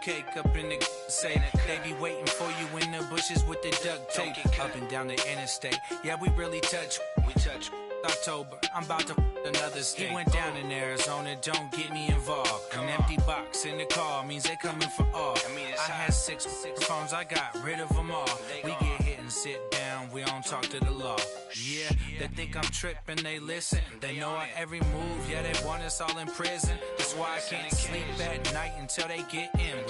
cake up in the say they be waiting for you in the bushes with the duct tape. Up and down the interstate, yeah, we really touch. We touch. October, I'm about to another state. He went down in Arizona, don't get me involved. An empty box in the car means they coming for all. I had six phones, I got rid of them all. We get hit and sit down, we don't talk to the law. Yeah, they think I'm tripping, they listen. They know our every move, yeah, they want us all in prison. That's why I can't sleep at night until they get in.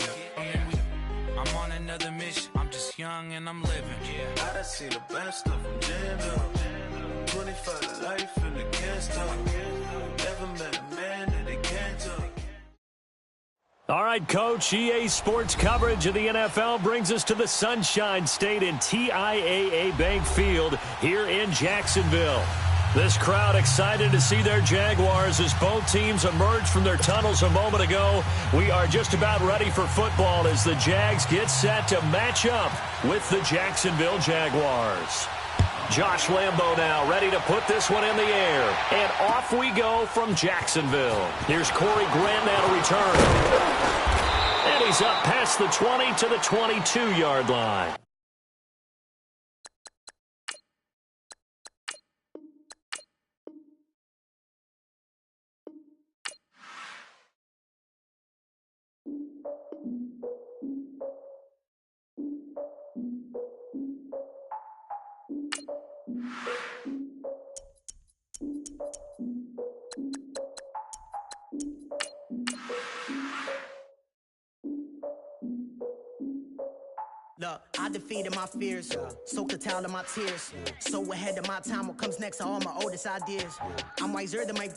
I'm on another mission, I'm just young and I'm living. I done seen the best stuff from jail. 25 to life and they can't stop. Never met a man that they can't talk. All right, Coach, EA Sports coverage of the NFL brings us to the Sunshine State in TIAA Bank Field here in Jacksonville. This crowd excited to see their Jaguars as both teams emerged from their tunnels a moment ago. We are just about ready for football as the Jags get set to match up with the Jacksonville Jaguars. Josh Lambo now ready to put this one in the air. And off we go from Jacksonville. Here's Corey Grant now to return. And he's up past the 20 to the 22-yard line. Look, I defeated my fears, soaked the towel in my tears. So ahead of my time, what comes next are all my oldest ideas. I'm wiser than my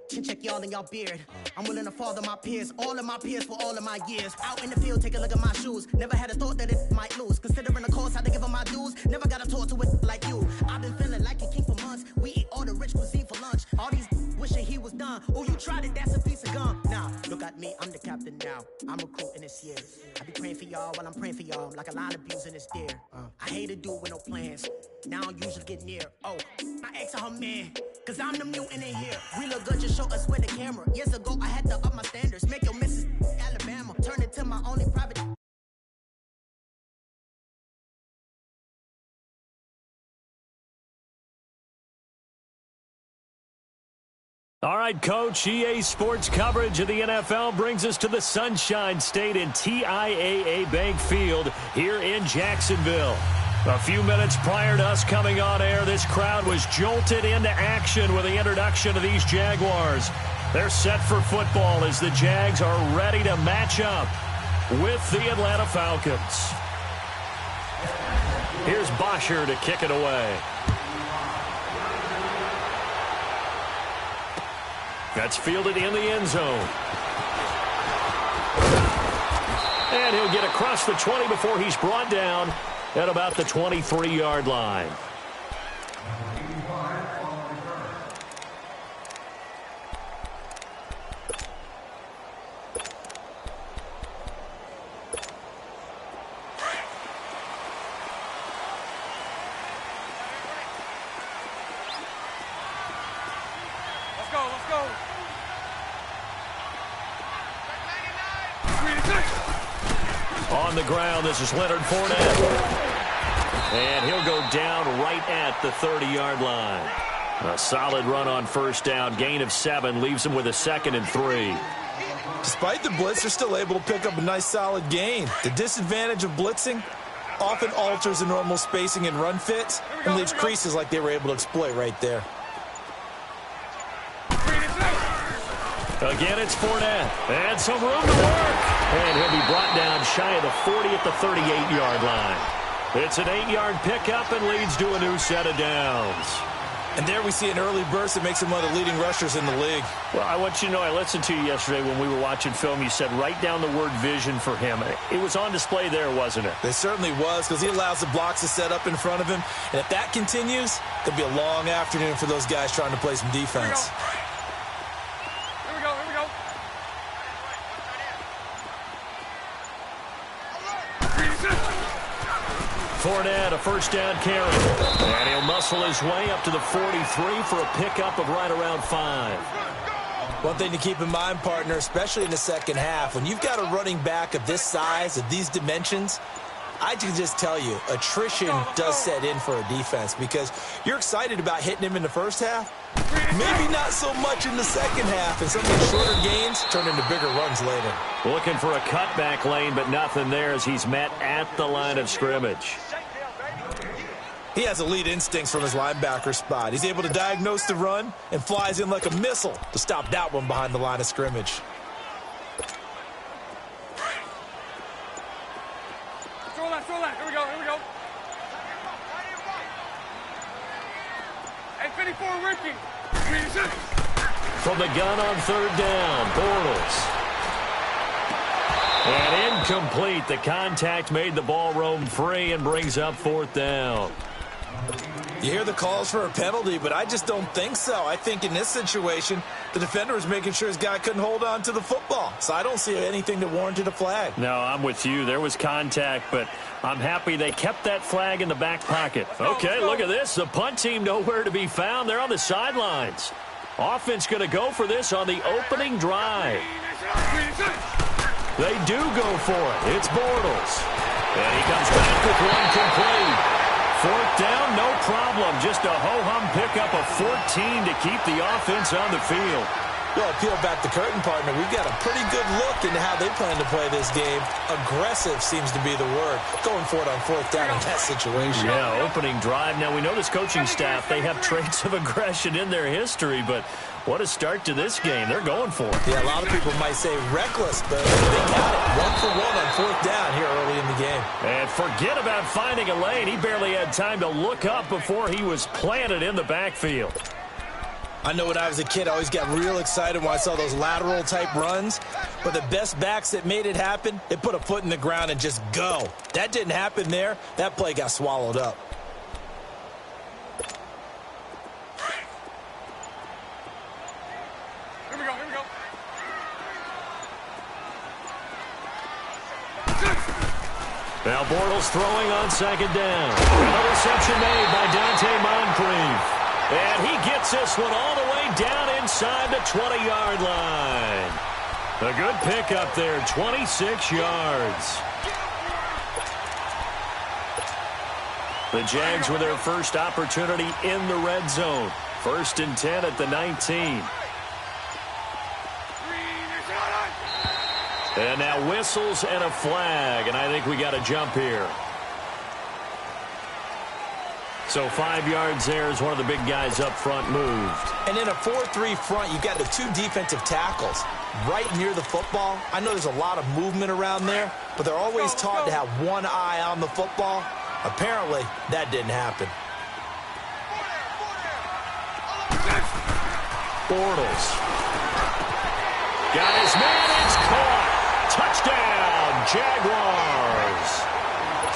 chin check y'all in y'all beard. I'm willing to father my peers, all of my peers for all of my years. Out in the field, take a look at my shoes. Never had a thought that it might lose. Considering the cost, had to give them my dues. Never got a talk to it like you. I've been feeling like a king for months. We eat all the rich cuisine for lunch. All these wishing he was done. Oh, you tried it, that's a piece of gum. Now, look at me, I'm the captain now. I'm recruiting this year. I be praying for y'all while I'm praying for y'all. Like a line abusing this deer. I hate to do it with no plans. Now I usually get near. Oh, my ex her man. Cause I'm the mutant in here. We look good, just show us with the camera. Years ago, I had to up my standards. Make your missus Alabama. Turn it to my only private. All right, Coach, EA Sports coverage of the NFL brings us to the Sunshine State in TIAA Bank Field here in Jacksonville. A few minutes prior to us coming on air, this crowd was jolted into action with the introduction of these Jaguars. They're set for football as the Jags are ready to match up with the Atlanta Falcons. Here's Bosher to kick it away. That's fielded in the end zone. And he'll get across the 20 before he's brought down at about the 23-yard line. On the ground, this is Leonard Fournette. And he'll go down right at the 30-yard line. A solid run on first down. Gain of 7 leaves him with a 2nd and 3. Despite the blitz, they're still able to pick up a nice solid gain. The disadvantage of blitzing often alters the normal spacing and run fits and leaves creases like they were able to exploit right there. Again, it's Fournette. And some room to work. And he'll be brought down shy of the 40 at the 38-yard line. It's an 8-yard pickup and leads to a new set of downs. And there we see an early burst that makes him one of the leading rushers in the league. Well, I want you to know, I listened to you yesterday when we were watching film. You said write down the word vision for him. It was on display there, wasn't it? It certainly was, because he allows the blocks to set up in front of him. And if that continues, it'll be a long afternoon for those guys trying to play some defense. Fournette, a first down carry. And he'll muscle his way up to the 43 for a pickup of right around 5. One thing to keep in mind, partner, especially in the second half, when you've got a running back of this size, of these dimensions, I can just tell you, attrition does set in for a defense because you're excited about hitting him in the first half. Maybe not so much in the second half, and some of these shorter gains turn into bigger runs later. Looking for a cutback lane, but nothing there as he's met at the line of scrimmage. He has elite instincts from his linebacker spot. He's able to diagnose the run and flies in like a missile to stop that one behind the line of scrimmage. Throw that. Here we go. Hey, 54, Ricky. From the gun on third down, Bortles. And incomplete. The contact made the ball roam free and brings up fourth down. You hear the calls for a penalty, but I just don't think so. I think in this situation, the defender was making sure his guy couldn't hold on to the football. So I don't see anything that warranted a flag. No, I'm with you. There was contact, but I'm happy they kept that flag in the back pocket. Okay, look at this. The punt team nowhere to be found. They're on the sidelines. Offense going to go for this on the opening drive. They do go for it. It's Bortles. And he comes back with one complete. Fourth down, no problem. Just a ho-hum pickup of 14 to keep the offense on the field. Well, peel back the curtain, partner. We've got a pretty good look into how they plan to play this game. Aggressive seems to be the word. Going for it on fourth down in that situation. Yeah, opening drive. Now, we know this coaching staff, they have traits of aggression in their history, but what a start to this game. They're going for it. Yeah, a lot of people might say reckless, but they got it. 1 for 1 on fourth down here early in the game. And forget about finding a lane. He barely had time to look up before he was planted in the backfield. I know when I was a kid, I always got real excited when I saw those lateral-type runs. But the best backs that made it happen, they put a foot in the ground and just go. That didn't happen there. That play got swallowed up. Here we go. Now Bortles throwing on second down. A reception made by Dante Moncrief. And he gets this one all the way down inside the 20-yard line. A good pickup there, 26 yards. The Jags with their first opportunity in the red zone. 1st and 10 at the 19. And now whistles and a flag, and I think we got a jump here. So 5 yards there as one of the big guys up front moved. And in a 4-3 front, you've got the 2 defensive tackles right near the football. I know there's a lot of movement around there, but they're always taught to have one eye on the football. Apparently, that didn't happen. Bortles. Got his man, it's caught. Touchdown, Jaguars.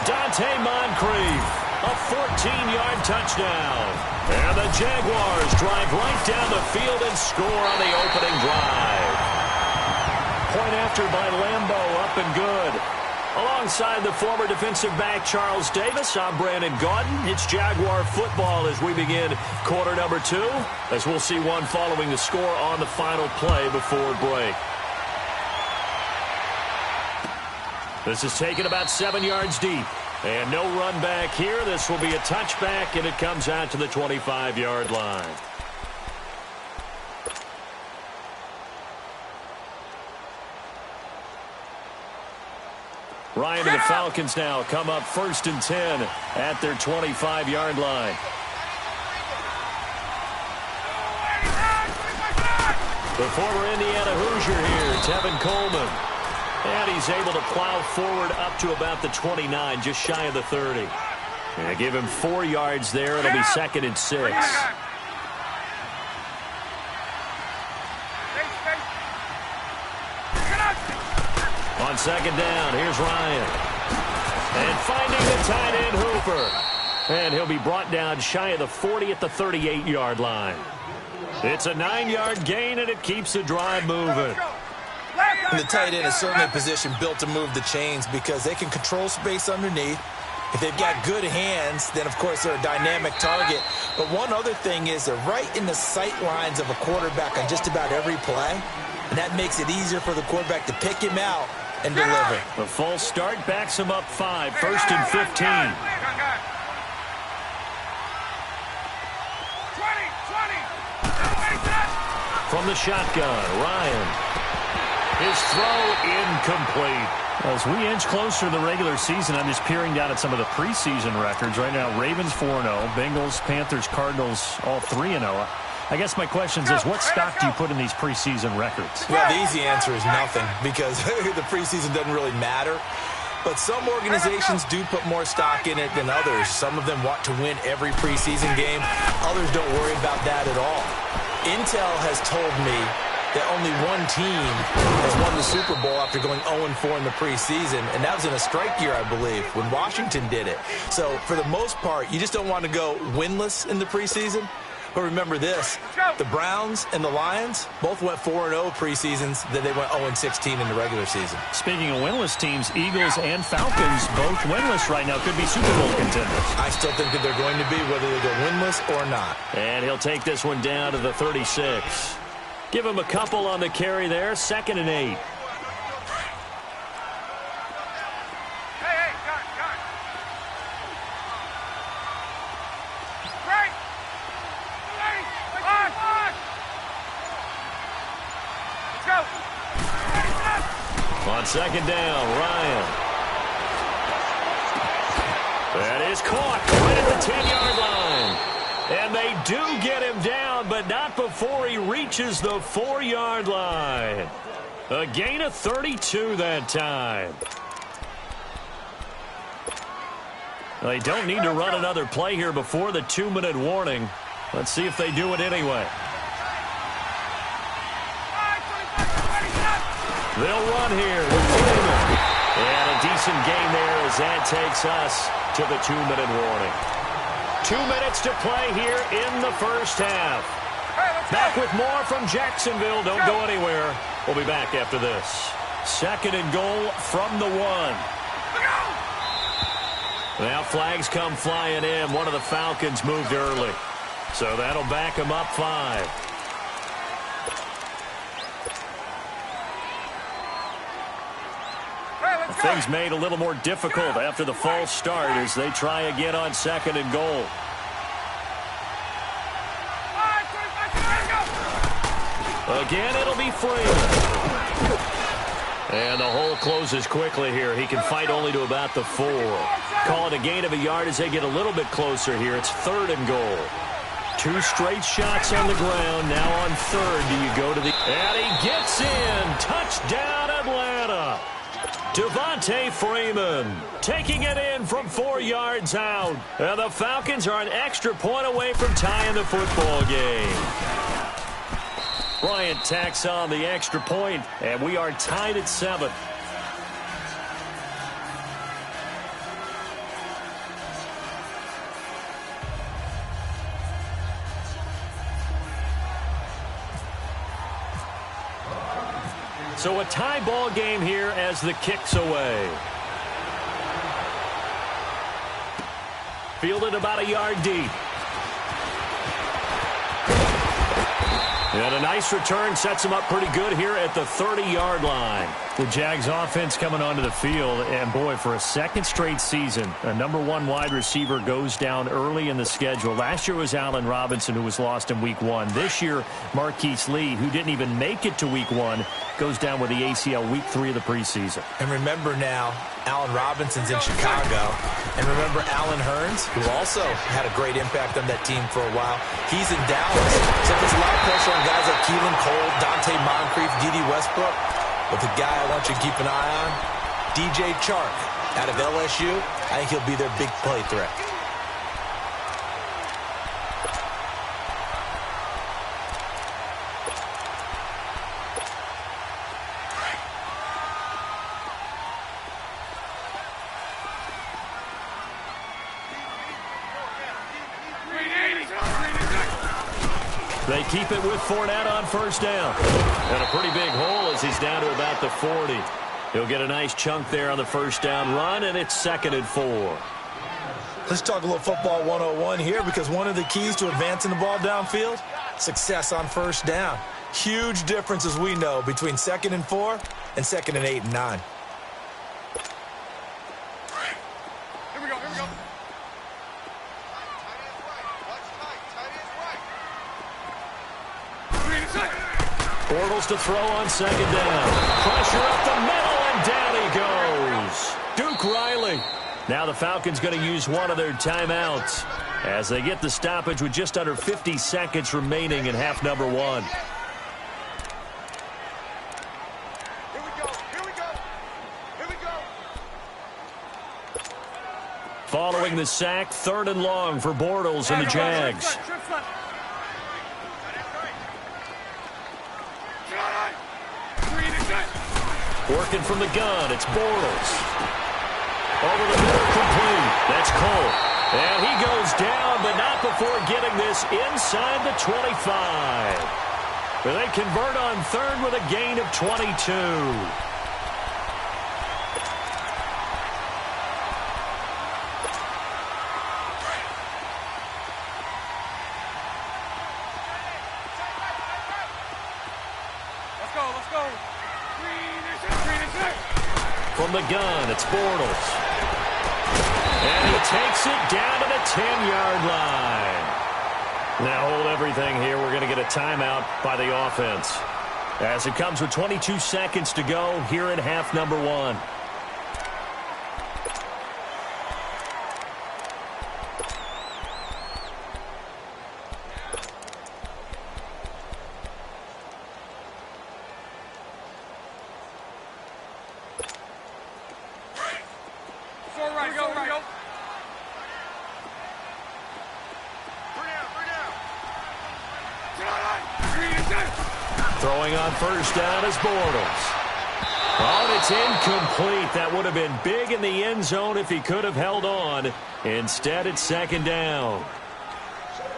Dante Moncrief. A 14-yard touchdown. And the Jaguars drive right down the field and score on the opening drive. Point after by Lambeau, up and good. Alongside the former defensive back Charles Davis, I'm Brandon Gaudin. It's Jaguar football as we begin quarter number 2, as we'll see one following the score on the final play before break. This is taken about 7 yards deep. And no run back here. This will be a touchback, and it comes out to the 25-yard line. Ryan and the Falcons now come up 1st and 10 at their 25-yard line. The former Indiana Hoosier here, Tevin Coleman. And he's able to plow forward up to about the 29, just shy of the 30. And give him 4 yards there. It'll be 2nd and 6. On 2nd down, here's Ryan. And finding the tight end Hooper. And he'll be brought down shy of the 40 at the 38-yard line. It's a 9-yard gain, and it keeps the drive moving. And the tight end is certainly a position built to move the chains because they can control space underneath. If they've got good hands, then, of course, they're a dynamic target. But one other thing is they're right in the sight lines of a quarterback on just about every play, and that makes it easier for the quarterback to pick him out and deliver. The false start backs him up 5, 1st and 15. From the shotgun, Ryan. His throw incomplete. As we inch closer to the regular season, I'm just peering down at some of the preseason records. Right now, Ravens 4-0, Bengals, Panthers, Cardinals, all 3-0. I guess my question is, what stock do you put in these preseason records? Well, the easy answer is nothing, because the preseason doesn't really matter. But some organizations do put more stock in it than others. Some of them want to win every preseason game. Others don't worry about that at all. Intel has told me that only one team has won the Super Bowl after going 0-4 in the preseason, and that was in a strike year, I believe, when Washington did it. So for the most part, you just don't want to go winless in the preseason. But remember this, the Browns and the Lions both went 4-0 preseasons, then they went 0-16 in the regular season. Speaking of winless teams, Eagles and Falcons both winless right now, could be Super Bowl contenders. I still think that they're going to be, whether they go winless or not. And he'll take this one down to the 36. Give him a couple on the carry there, 2nd and 8. On 2nd down, Ryan. That is caught right at the 10-yard line. And they do get him down, but not before he reaches the 4-yard line. A gain of 32 that time. They don't need to run another play here before the 2-minute warning. Let's see if they do it anyway. They'll run here with Freeman. And a decent gain there as that takes us to the 2-minute warning. 2 minutes to play here in the first half. Back with more from Jacksonville. Don't go anywhere. We'll be back after this. 2nd and goal from the 1. Now flags come flying in. One of the Falcons moved early. So that'll back them up 5. Things made a little more difficult after the false start as they try again on 2nd and goal. Again, it'll be Freeman. And the hole closes quickly here. He can fight only to about the 4. Call it a gain of a yard as they get a little bit closer here. It's 3rd and goal. 2 straight shots on the ground. Now on 3rd, do you go to the... And he gets in. Touchdown, Atlanta. Devontae Freeman taking it in from 4 yards out. And the Falcons are an extra point away from tying the football game. Bryant tacks on the extra point, and we are tied at 7. So a tie ball game here as the kick's away. Fielded about a yard deep. And a nice return sets him up pretty good here at the 30-yard line. The Jags offense coming onto the field, and boy, for a second straight season, a number 1 wide receiver goes down early in the schedule. Last year was Allen Robinson, who was lost in week 1. This year, Marquise Lee, who didn't even make it to week 1, goes down with the ACL week 3 of the preseason. And remember now, Allen Robinson's in Chicago. And remember Allen Hurns, who also had a great impact on that team for a while. He's in Dallas. So it puts a lot of pressure on guys like Keelan Cole, Dante Moncrief, D.D. Westbrook. But the guy I want you to keep an eye on, DJ Chark out of LSU. I think he'll be their big play threat. They keep it with Fournette on 1st down. And a pretty big hole as he's down to about the 40. He'll get a nice chunk there on the 1st down run, and it's 2nd and 4. Let's talk a little football 101 here, because one of the keys to advancing the ball downfield, success on first down. Huge difference, as we know, between 2nd and 4 and 2nd and 8 and 9. Here we go, here we go. Bortles to throw on 2nd down. Pressure up the middle, and down he goes. Duke Riley. Now the Falcons going to use one of their timeouts as they get the stoppage with just under 50 seconds remaining in half number 1. Here we go, here we go, here we go. Following the sack, 3rd and long for Bortles and the Jags. Working from the gun, it's Bortles. Over the middle, complete. That's Cole. And he goes down, but not before getting this inside the 25. They convert on 3rd with a gain of 22. Let's go. From the gun, it's Bortles. And he takes it down to the 10-yard line. Now hold everything here. We're going to get a timeout by the offense, as it comes with 22 seconds to go here in half number 1. Throwing on first down is Bortles. Oh, and it's incomplete. That would have been big in the end zone if he could have held on. Instead, it's 2nd down.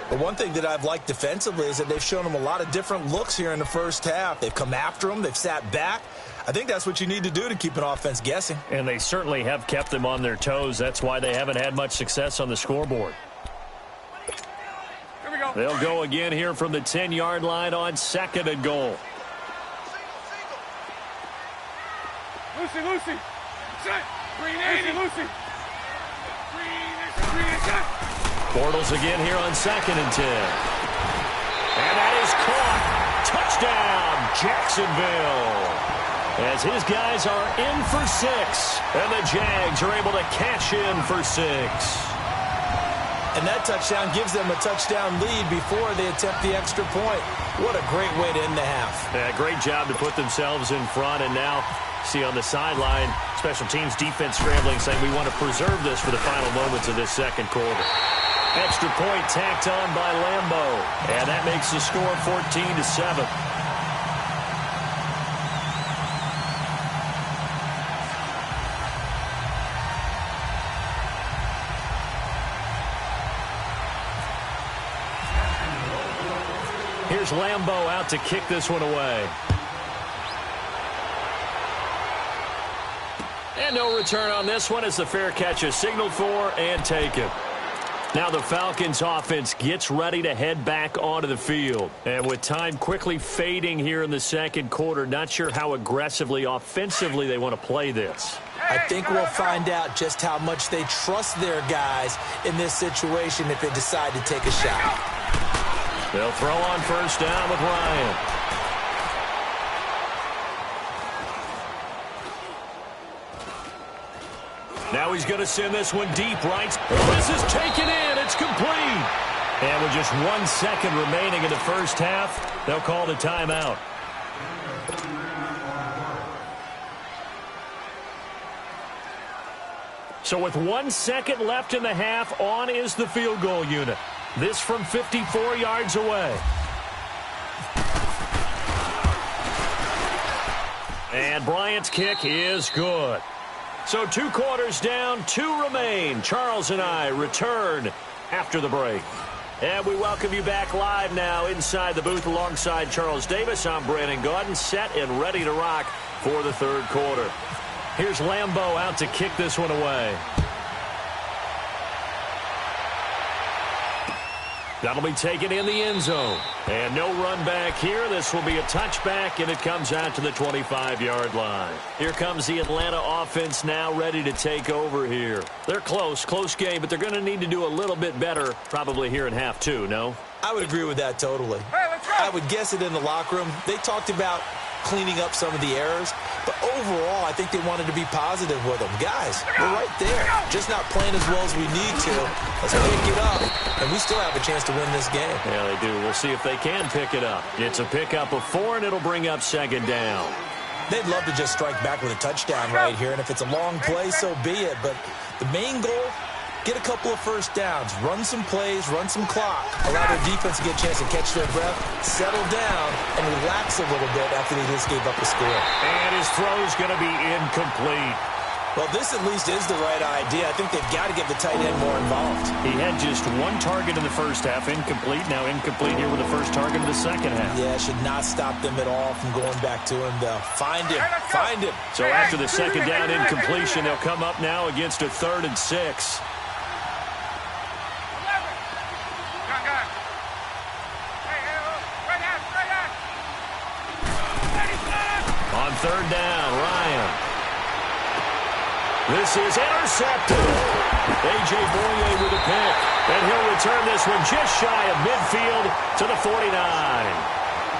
But one thing that I've liked defensively is that they've shown him a lot of different looks here in the first half. They've come after him. They've sat back. I think that's what you need to do to keep an offense guessing. And they certainly have kept them on their toes. That's why they haven't had much success on the scoreboard. Here we go. They'll go again here from the 10-yard line on 2nd and goal. Lucy. Set. Green 80. Lucy. Green set. Bortles again here on 2nd and 10. And that is caught. Touchdown, Jacksonville. As his guys are in for 6. And the Jags are able to cash in for 6. And that touchdown gives them a touchdown lead before they attempt the extra point. What a great way to end the half. Yeah, great job to put themselves in front. And now, see on the sideline, special teams defense scrambling, saying we want to preserve this for the final moments of this 2nd quarter. Extra point tacked on by Lambo. And that makes the score 14-7. Here's Lambo out to kick this one away. And no return on this one as the fair catch is signaled for and taken. Now the Falcons offense gets ready to head back onto the field. And with time quickly fading here in the 2nd quarter, not sure how aggressively, offensively they want to play this. I think we'll find out just how much they trust their guys in this situation if they decide to take a shot. They'll throw on first down with Ryan. Now he's going to send this one deep right. This is taken in. It's complete. And with just 1 second remaining in the first half, they'll call the timeout. So with 1 second left in the half, on is the field goal unit. This from 54 yards away. And Bryant's kick is good. So 2 quarters down, 2 remain. Charles and I return after the break. And we welcome you back live now inside the booth alongside Charles Davis. I'm Brandon Gaudin, set and ready to rock for the 3rd quarter. Here's Lambo out to kick this one away. That'll be taken in the end zone. And no run back here. This will be a touchback, and it comes out to the 25-yard line. Here comes the Atlanta offense now ready to take over here. They're close game, but they're going to need to do a little bit better probably here in half two, no? I would agree with that totally. Hey, let's go. I would guess it in the locker room. They talked about cleaning up some of the errors, but overall, I think they wanted to be positive with them. Guys, we're right there. Just not playing as well as we need to. Let's pick it up, and we still have a chance to win this game. Yeah, they do. We'll see if they can pick it up. It's a pickup of 4, and it'll bring up second down. They'd love to just strike back with a touchdown right here, and if it's a long play, so be it. But the main goal, get a couple of first downs, run some plays, run some clock, allow their defense to get a chance to catch their breath, settle down, and relax a little bit after they just gave up a score. And his throw's going to be incomplete. Well, this at least is the right idea. I think they've got to get the tight end more involved. He had just 1 target in the first half, incomplete. Now incomplete here with the first target of the second half. Yeah, should not stop them at all from going back to him, though. Find him. Find him. So after the second down incompletion, they'll come up now against a 3rd and 6. On 3rd down, Ryan. This is intercepted. A.J. Boye with a pick. And he'll return this one just shy of midfield to the 49.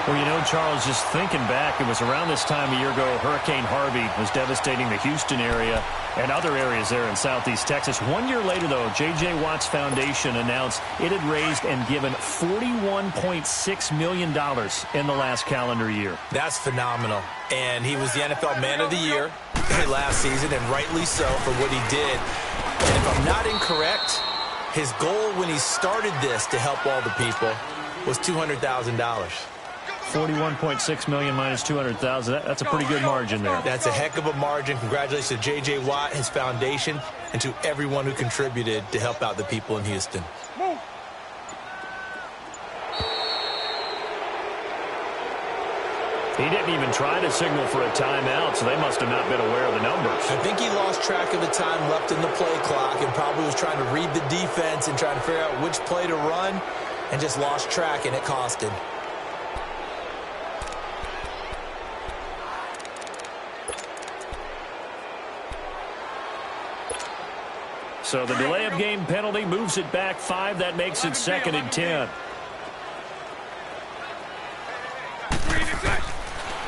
Well, you know, Charles, just thinking back, it was around this time a year ago, Hurricane Harvey was devastating the Houston area and other areas there in southeast Texas. 1 year later, though, J.J. Watt's Foundation announced it had raised and given $41.6 million in the last calendar year. That's phenomenal. And he was the NFL Man of the Year last season, and rightly so for what he did. And if I'm not incorrect, his goal when he started this to help all the people was $200,000. 41.6 million minus 200,000. That's a pretty good margin there. That's a heck of a margin. Congratulations to J.J. Watt, his foundation, and to everyone who contributed to help out the people in Houston. He didn't even try to signal for a timeout, so they must have not been aware of the numbers. I think he lost track of the time left in the play clock and probably was trying to read the defense and trying to figure out which play to run and just lost track, and it cost him. So the delay of game penalty moves it back 5. That makes it 2nd and 10.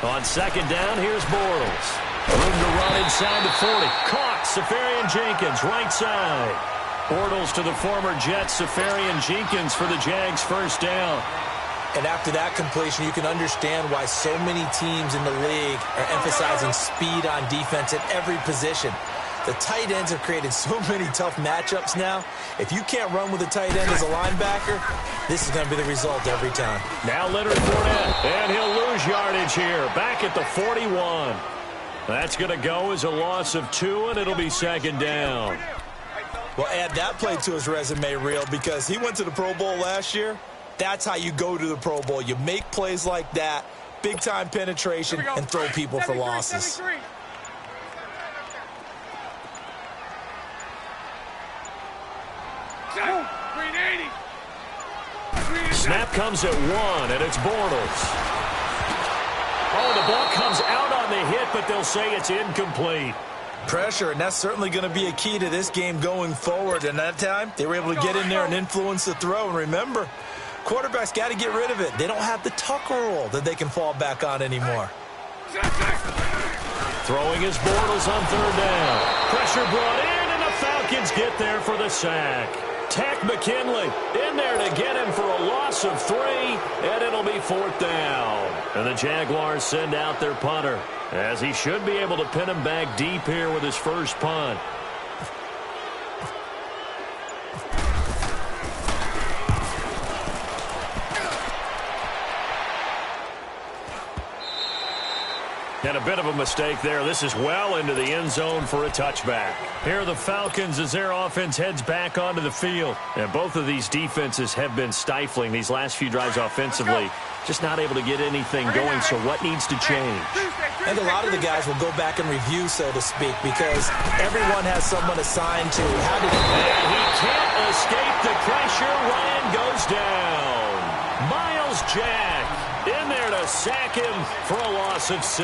On 2nd down, here's Bortles. Room to run inside the 40. Caught. Safarian Jenkins, right side. Bortles to the former Jet, Safarian Jenkins for the Jags' first down. And after that completion, you can understand why so many teams in the league are emphasizing speed on defense at every position. The tight ends have created so many tough matchups now. If you can't run with a tight end as a linebacker, this is going to be the result every time. Now Leonard Fournette, and he'll lose yardage here. Back at the 41. That's going to go as a loss of 2, and it'll be 2nd down. Well, add that play to his resume reel because he went to the Pro Bowl last year. That's how you go to the Pro Bowl. You make plays like that, big-time penetration, and throw people for losses. Snap comes at 1, and it's Bortles. Oh, the ball comes out on the hit, but they'll say it's incomplete. Pressure, and that's certainly going to be a key to this game going forward. And that time, they were able to get in there and influence the throw. And remember, quarterbacks got to get rid of it. They don't have the Tucker rule that they can fall back on anymore. Throwing his Bortles on 3rd down. Pressure brought in, and the Falcons get there for the sack. Tack McKinley in there to get him for a loss of 3, and it'll be 4th down. And the Jaguars send out their punter, as he should be able to pin him back deep here with his first punt. And a bit of a mistake there. This is well into the end zone for a touchback. Here are the Falcons as their offense heads back onto the field. And both of these defenses have been stifling these last few drives offensively. Just not able to get anything going, so what needs to change? And a lot of the guys will go back and review, so to speak, because everyone has someone assigned to how to... And he can't escape the pressure. Ryan goes down. Miles Jack in there to sack him for a loss of 6.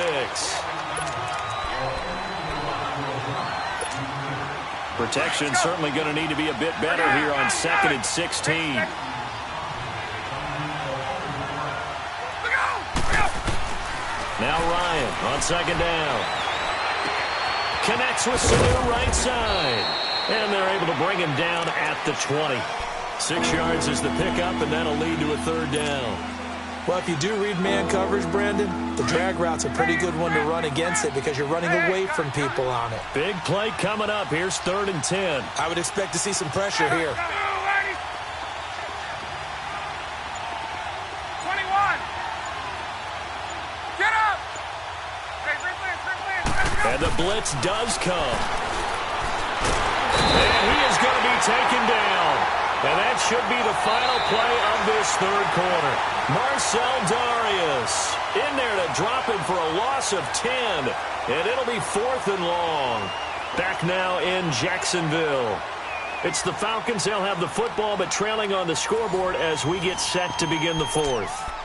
Protection certainly going to need to be a bit better here on 2nd and 16. Now Ryan on 2nd down. Connects with Sanu right side. And they're able to bring him down at the 20. 6 yards is the pickup, and that'll lead to a 3rd down. Well, if you do read man coverage, Brandon, the drag route's a pretty good one to run against it because you're running away from people on it. Big play coming up. Here's 3rd and 10. I would expect to see some pressure here. 21. Get up! And the blitz does come. And he is going to be taken down. And that should be the final play of this 3rd quarter. Marcel Darius in there to drop him for a loss of 10. And it'll be 4th and long. Back now in Jacksonville. It's the Falcons. They'll have the football, but trailing on the scoreboard as we get set to begin the 4th.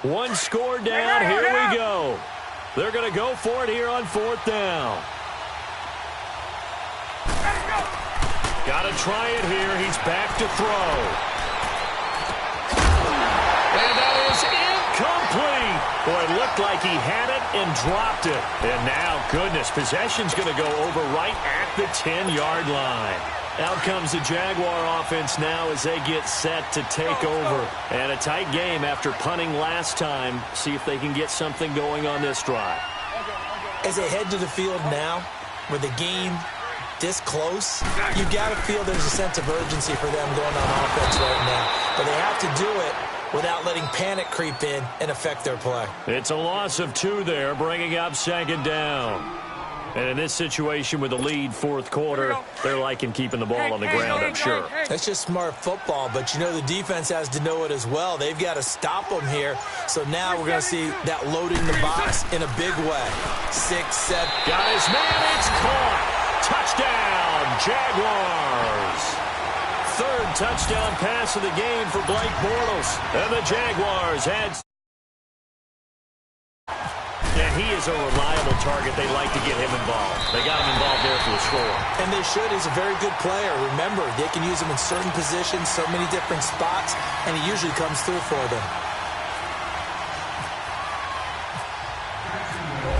One score down. Here we go. They're going to go for it here on 4th down. Got to try it here. He's back to throw. And that is incomplete. Boy, it looked like he had it and dropped it. And now, goodness, possession's going to go over right at the 10-yard line. Out comes the Jaguar offense now as they get set to take over. And a tight game after punting last time. See if they can get something going on this drive. As they head to the field now, with the game this close, you've got to feel there's a sense of urgency for them going on offense right now. But they have to do it without letting panic creep in and affect their play. It's a loss of 2 there, bringing up 2nd down. And in this situation with the lead 4th quarter, they're liking keeping the ball on the ground, I'm sure. That's just smart football, but you know the defense has to know it as well. They've got to stop them here. So now we're going to see that loading the box in a big way. 6, 7. Got his man, it's caught. Touchdown, Jaguars. 3rd touchdown pass of the game for Blake Bortles. And the Jaguars had... And he is a reliable target. They like to get him involved. They got him involved there for the score. And they should. He's a very good player. Remember, they can use him in certain positions, so many different spots, and he usually comes through for them.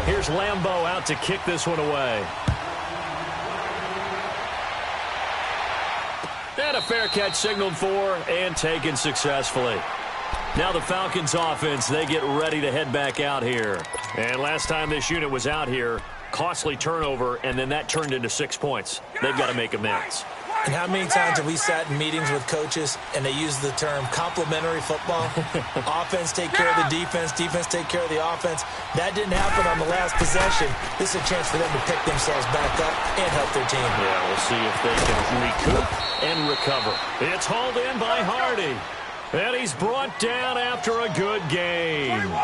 Here's Lambeau out to kick this one away. And a fair catch signaled for and taken successfully. Now the Falcons offense, they get ready to head back out here. And last time this unit was out here, costly turnover, and then that turned into 6 points. They've got to make amends. And how many times have we sat in meetings with coaches and they use the term complementary football? Offense take care of the defense, defense take care of the offense. That didn't happen on the last possession. This is a chance for them to pick themselves back up and help their team. Yeah, we'll see if they can recoup and recover. It's hauled in by Hardy. And he's brought down after a good game. 21.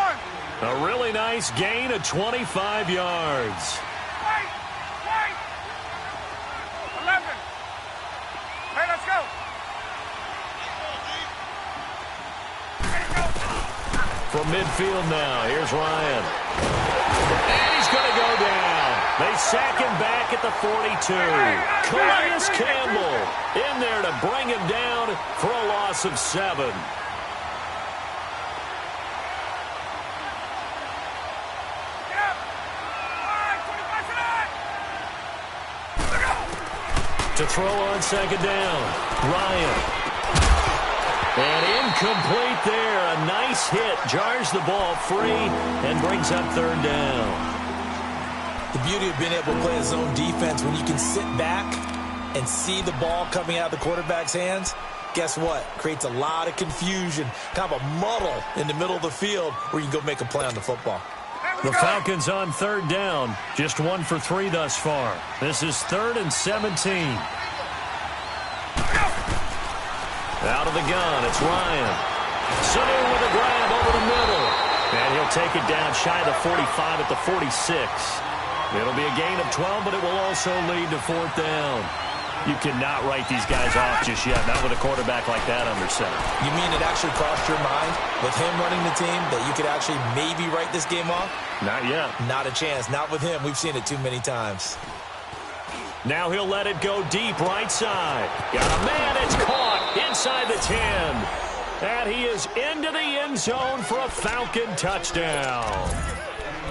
A really nice gain of 25 yards. Wait. 11. Hey, let's go. From midfield now, here's Ryan. And he's going to go down. They sack him back at the 42. Calais Campbell in there to bring him down for a loss of 7. To throw on 2nd down, Ryan. And Incomplete there. A nice hit. Jars the ball free and brings up third down. The beauty of being able to play a zone defense when you can sit back and see the ball coming out of the quarterback's hands, guess what? Creates a lot of confusion, kind of a muddle in the middle of the field where you can go make a play on the football. The Falcons on third down. Just 1 for 3 thus far. This is 3rd and 17. Out of the gun, it's Ryan. Sanu with a grab over the middle. And he'll take it down shy of the 45 at the 46. It'll be a gain of 12, but it will also lead to 4th down. You cannot write these guys off just yet, not with a quarterback like that under center. You mean it actually crossed your mind with him running the team that you could actually maybe write this game off? Not yet. Not a chance. Not with him. We've seen it too many times. Now he'll let it go deep right side. Got a man. It's caught inside the 10. And he is into the end zone for a Falcon touchdown.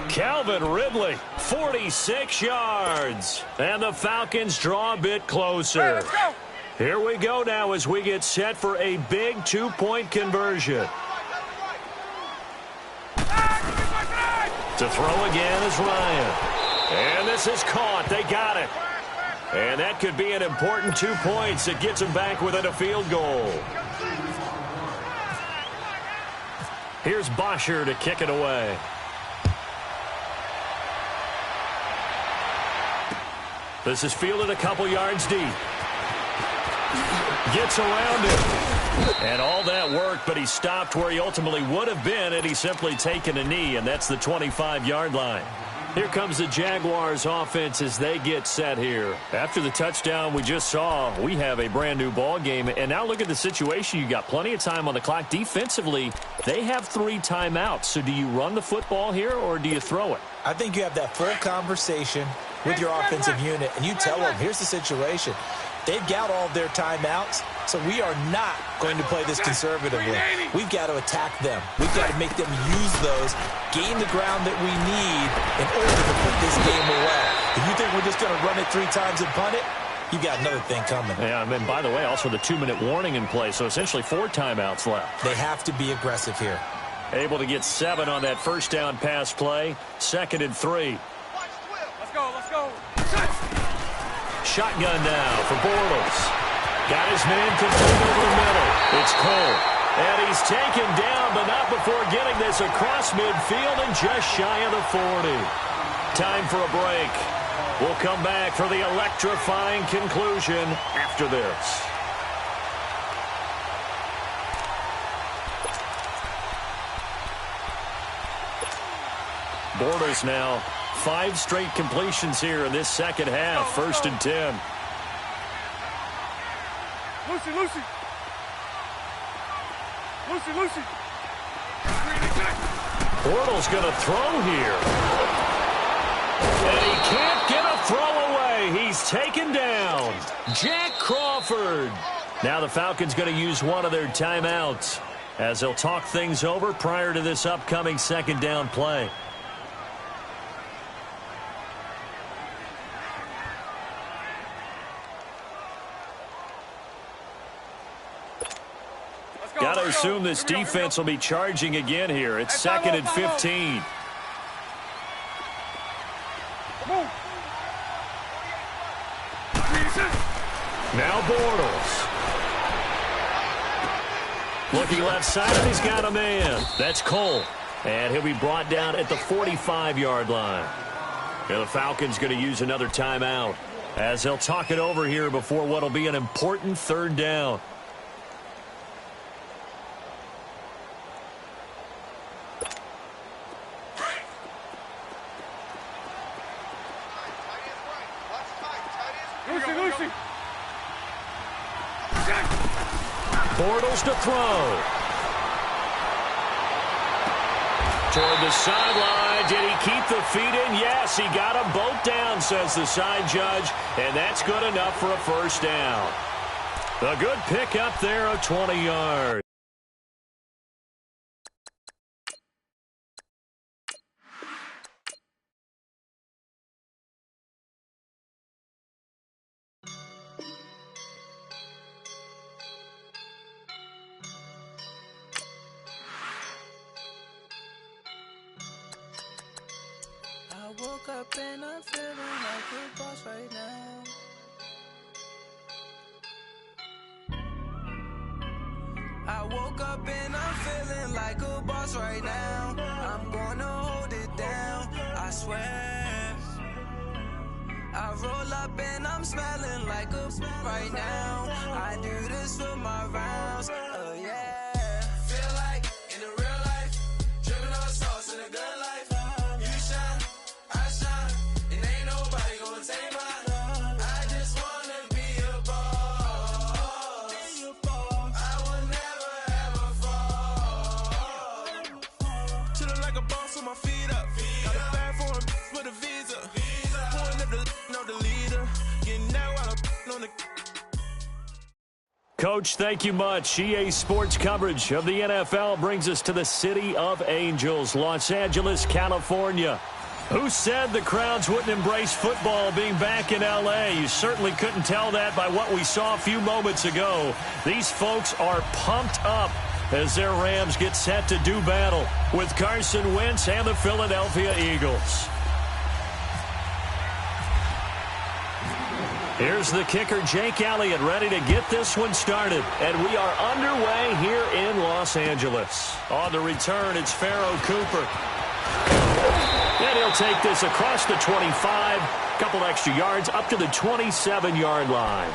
Calvin Ridley, 46 yards. And the Falcons draw a bit closer. Here we go now as we get set for a big 2-point conversion. To throw again is Ryan. And this is caught. They got it. And that could be an important 2 points that gets them back within a field goal. Here's Bosher to kick it away. This is fielded a couple yards deep. Gets around it. And all that work, but he stopped where he ultimately would have been had he simply taken a knee, and that's the 25-yard line. Here comes the Jaguars offense as they get set here. After the touchdown we just saw, we have a brand new ball game. And now look at the situation. You got plenty of time on the clock. Defensively, they have 3 timeouts. So do you run the football here or do you throw it? I think you have that full conversation with your offensive unit, and you tell them, here's the situation. They've got all of their timeouts, so we are not going to play this conservatively. We've got to attack them. We've got to make them use those, gain the ground that we need in order to put this game away. If you think we're just going to run it 3 times and punt it, you've got another thing coming. Yeah, and by the way, also the 2-minute warning in play, so essentially 4 timeouts left. They have to be aggressive here. Able to get 7 on that first down pass play. 2nd and 3. Let's go, let's go. Shotgun now for Bortles. Got his man contained over the middle. It's Cole. And he's taken down, but not before getting this across midfield and just shy of the 40. Time for a break. We'll come back for the electrifying conclusion after this. Bortles now. 5 straight completions here in this second half. 1st and 10. Lucy. Bortles going to throw here. And he can't get a throw away. He's taken down. Jack Crawford. Now the Falcons going to use one of their timeouts as they'll talk things over prior to this upcoming 2nd down play. Got to assume this defense will be charging again here. It's 2nd and 15. Now Bortles. Looking left side, and he's got a man. That's Cole. And he'll be brought down at the 45-yard line. And the Falcons going to use another timeout as they'll talk it over here before what will be an important 3rd down. Lucy. Bortles to throw. Toward the sideline. Did he keep the feet in? Yes, he got them both down, says the side judge. And that's good enough for a 1st down. A good pick up there of 20 yards. woke up and I'm feeling like a boss right now. I woke up and I'm feeling like a boss right now. I'm gonna hold it down, I swear. I roll up and I'm smelling like a right now. I do this for my rounds, yeah. Feel like in the real life, dripping on sauce in a good life. You shine, I shine, and ain't nobody gonna take mine. I just wanna be a boss. I will never ever fall. Chillin' like a boss with my feet up. Got a bag for a with a visa. Pulling up the the leader. Getting out while I'm on the. Coach, thank you much. EA Sports coverage of the NFL brings us to the City of Angels, Los Angeles, California. Who said the crowds wouldn't embrace football being back in L.A.? You certainly couldn't tell that by what we saw a few moments ago. These folks are pumped up as their Rams get set to do battle with Carson Wentz and the Philadelphia Eagles. Here's the kicker, Jake Elliott, ready to get this one started. And we are underway here in Los Angeles. On the return, it's Pharaoh Cooper. And he'll take this across the 25, couple extra yards, up to the 27-yard line.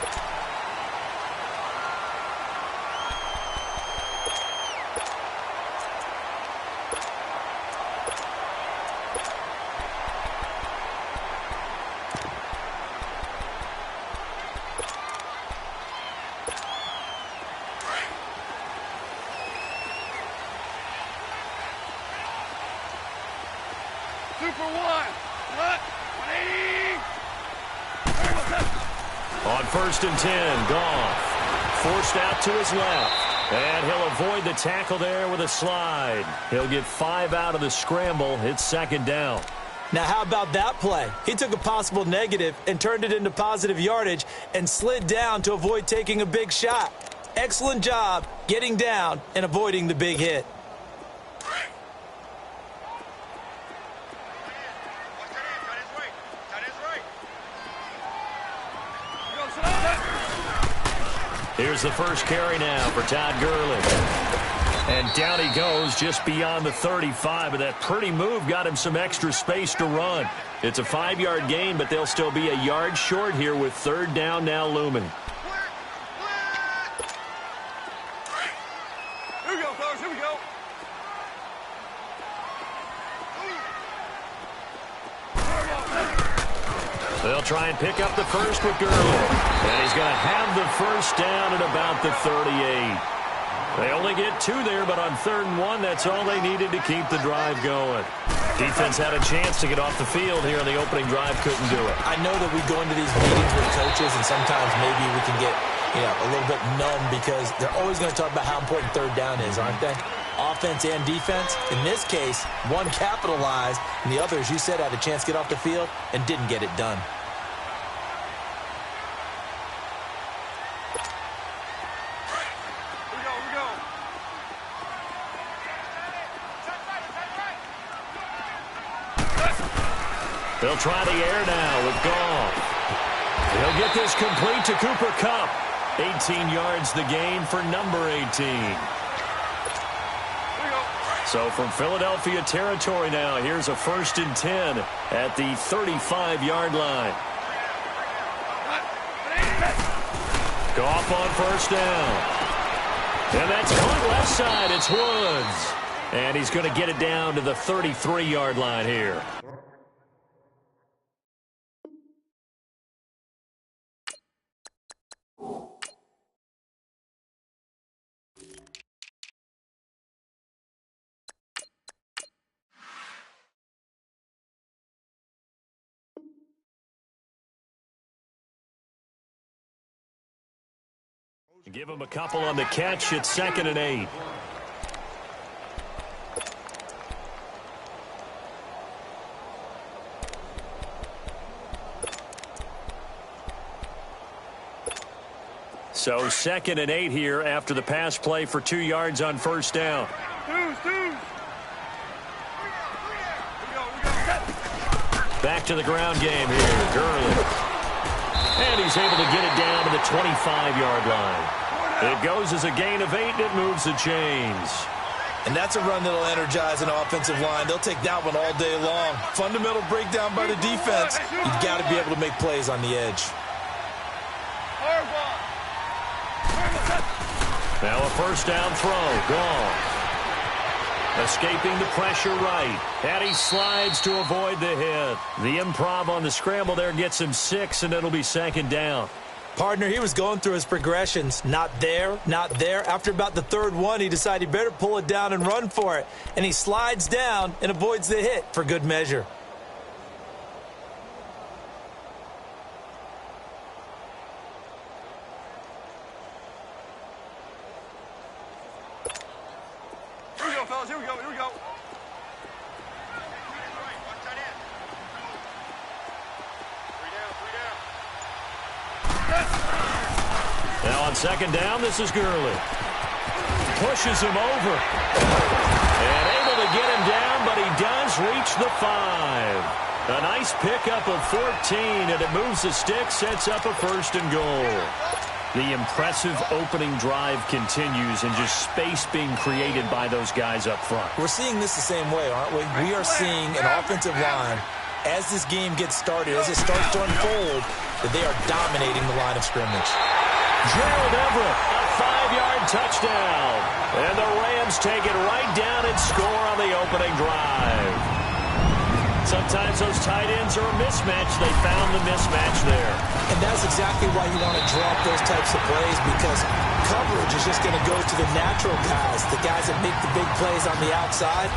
On 1st and 10, Goff forced out to his left, and he'll avoid the tackle there with a slide. He'll get 5 out of the scramble. It's 2nd down. Now, how about that play? He took a possible negative and turned it into positive yardage and slid down to avoid taking a big shot. Excellent job getting down and avoiding the big hit. Here's the first carry now for Todd Gurley. And down he goes just beyond the 35, but that pretty move got him some extra space to run. It's a 5-yard gain, but they'll still be a yard short here with 3rd down now looming. Here we go, fellas, here we go. They'll try and pick up the first with Gurley. And he's going to have the first down at about the 38. They only get 2 there, but on 3rd and 1, that's all they needed to keep the drive going. Defense had a chance to get off the field here on the opening drive, couldn't do it. I know that we go into these meetings with coaches, and sometimes maybe we can get a little bit numb because they're always going to talk about how important 3rd down is, aren't they? Offense and defense. In this case, one capitalized, and the other, as you said, had a chance to get off the field and didn't get it done. They'll try the air now with Goff. He'll get this complete to Cooper Kupp. 18 yards the gain for number 18. So from Philadelphia territory now, here's a 1st and 10 at the 35-yard line. Goff on 1st down. And that's caught left side. It's Woods. And he's going to get it down to the 33-yard line here. Give him a couple on the catch. It's 2nd and 8. So 2nd and 8 here after the pass play for 2 yards on 1st down. Back to the ground game here. Gurley. And he's able to get it down to the 25-yard line. It goes as a gain of 8, and it moves the chains. And that's a run that'll energize an offensive line. They'll take that one all day long. Fundamental breakdown by the defense. You've got to be able to make plays on the edge. Now a first down throw. Gone. Escaping the pressure right. And he slides to avoid the hit. The improv on the scramble there gets him 6, and it'll be second down. Partner, he was going through his progressions. Not there, not there. After about the third one, he decided he better pull it down and run for it. And he slides down and avoids the hit for good measure. Here we go, fellas. Here we go. Here we go. Now on second down, this is Gurley. Pushes him over. And able to get him down, but he does reach the 5. A nice pickup of 14, and it moves the stick, sets up a first and goal. The impressive opening drive continues, and just space being created by those guys up front. We're seeing this the same way, aren't we? We are seeing an offensive line, as this game gets started, as it starts to unfold, that they are dominating the line of scrimmage. Gerald Everett, a 5-yard touchdown. And the Rams take it right down and score on the opening drive. Sometimes those tight ends are a mismatch. They found the mismatch there. And that's exactly why you want to draw up those types of plays, because coverage is just going to go to the natural guys, the guys that make the big plays on the outside.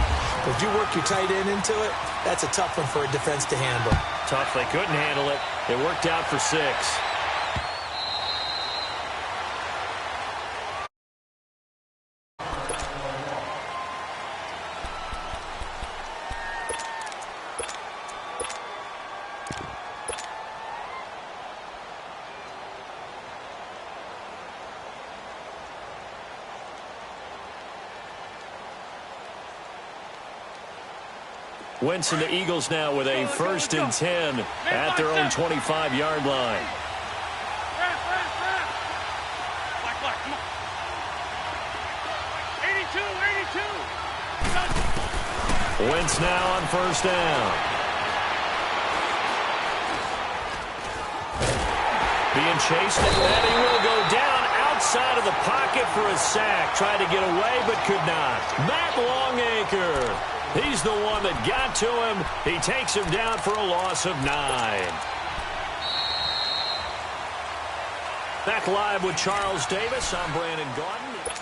If you work your tight end into it, that's a tough one for a defense to handle. Tough. They couldn't handle it. It worked out for 6. Wentz and the Eagles now with a 1st and 10 at their own 25-yard line. Come on. 82. Wentz now on 1st down. Being chased, and he will go down outside of the pocket for a sack. Tried to get away, but could not. Matt Longacre. He's the one that got to him. He takes him down for a loss of 9. Back live with Charles Davis. I'm Brandon Gaudin.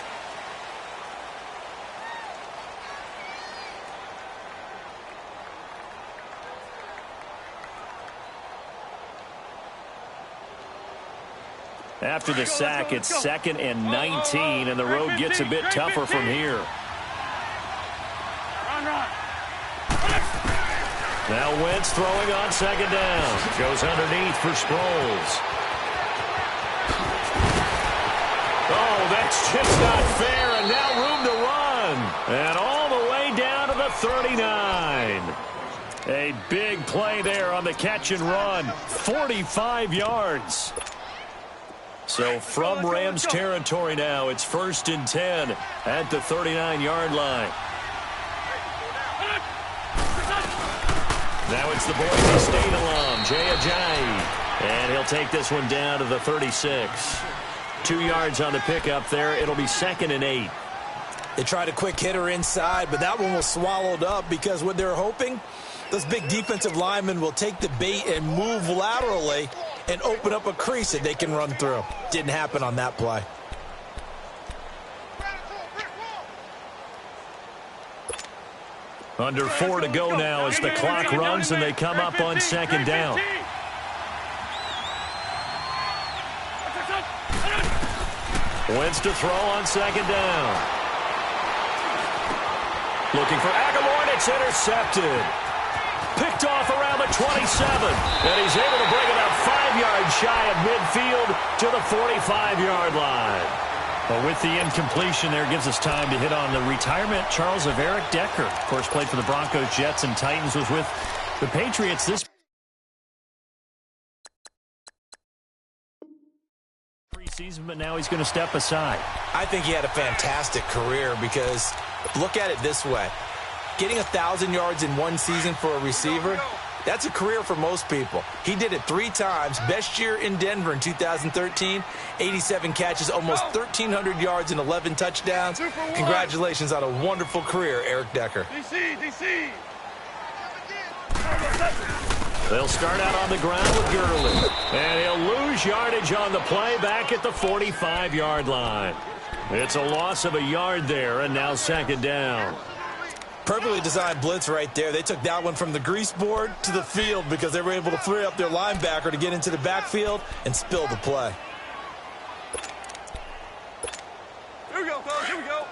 After the sack, it's 2nd and 19, and the road gets a bit tougher from here. Now Wentz throwing on 2nd down. Goes underneath for Sproles. Oh, that's just not fair, and now room to run. And all the way down to the 39. A big play there on the catch and run. 45 yards. So from Rams territory now, it's 1st and 10 at the 39-yard line. Now it's the Boise State alum, Jay Ajayi. And he'll take this one down to the 36. 2 yards on the pickup there. It'll be 2nd and 8. They tried a quick hitter inside, but that one was swallowed up because what they're hoping, those big defensive linemen will take the bait and move laterally and open up a crease that they can run through. Didn't happen on that play. Under 4 to go now as the clock runs and they come up on 2nd down. Wentz to throw on 2nd down. Looking for Aguilar, and it's intercepted. Picked off around the 27. And he's able to bring it up 5 yards shy of midfield to the 45-yard line. But with the incompletion there, gives us time to hit on the retirement, Charles, of Eric Decker. Of course, played for the Broncos, Jets, and Titans. Was with the Patriots this preseason, but now he's going to step aside. I think he had a fantastic career because look at it this way. Getting 1,000 yards in one season for a receiver, that's a career for most people. He did it 3 times. Best year in Denver in 2013, 87 catches, almost 1,300 yards and 11 touchdowns. Congratulations on a wonderful career, Eric Decker. DC. They'll start out on the ground with Gurley. And he'll lose yardage on the play back at the 45-yard line. It's a loss of a yard there, and now second down. Perfectly designed blitz right there. They took that one from the grease board to the field because they were able to free up their linebacker to get into the backfield and spill the play. Here we go, fellas. Here we go.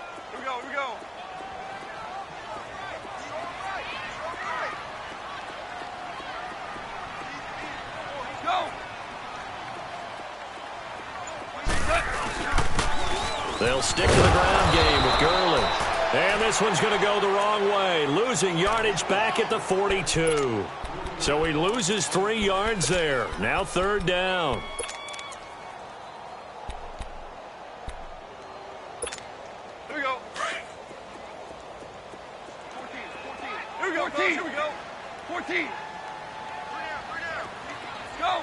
They'll stick to the ground game with Gurley. And this one's going to go the wrong way, losing yardage back at the 42. So he loses 3 yards there. Now third down. Here we go. 14. Here we go. 14. Go.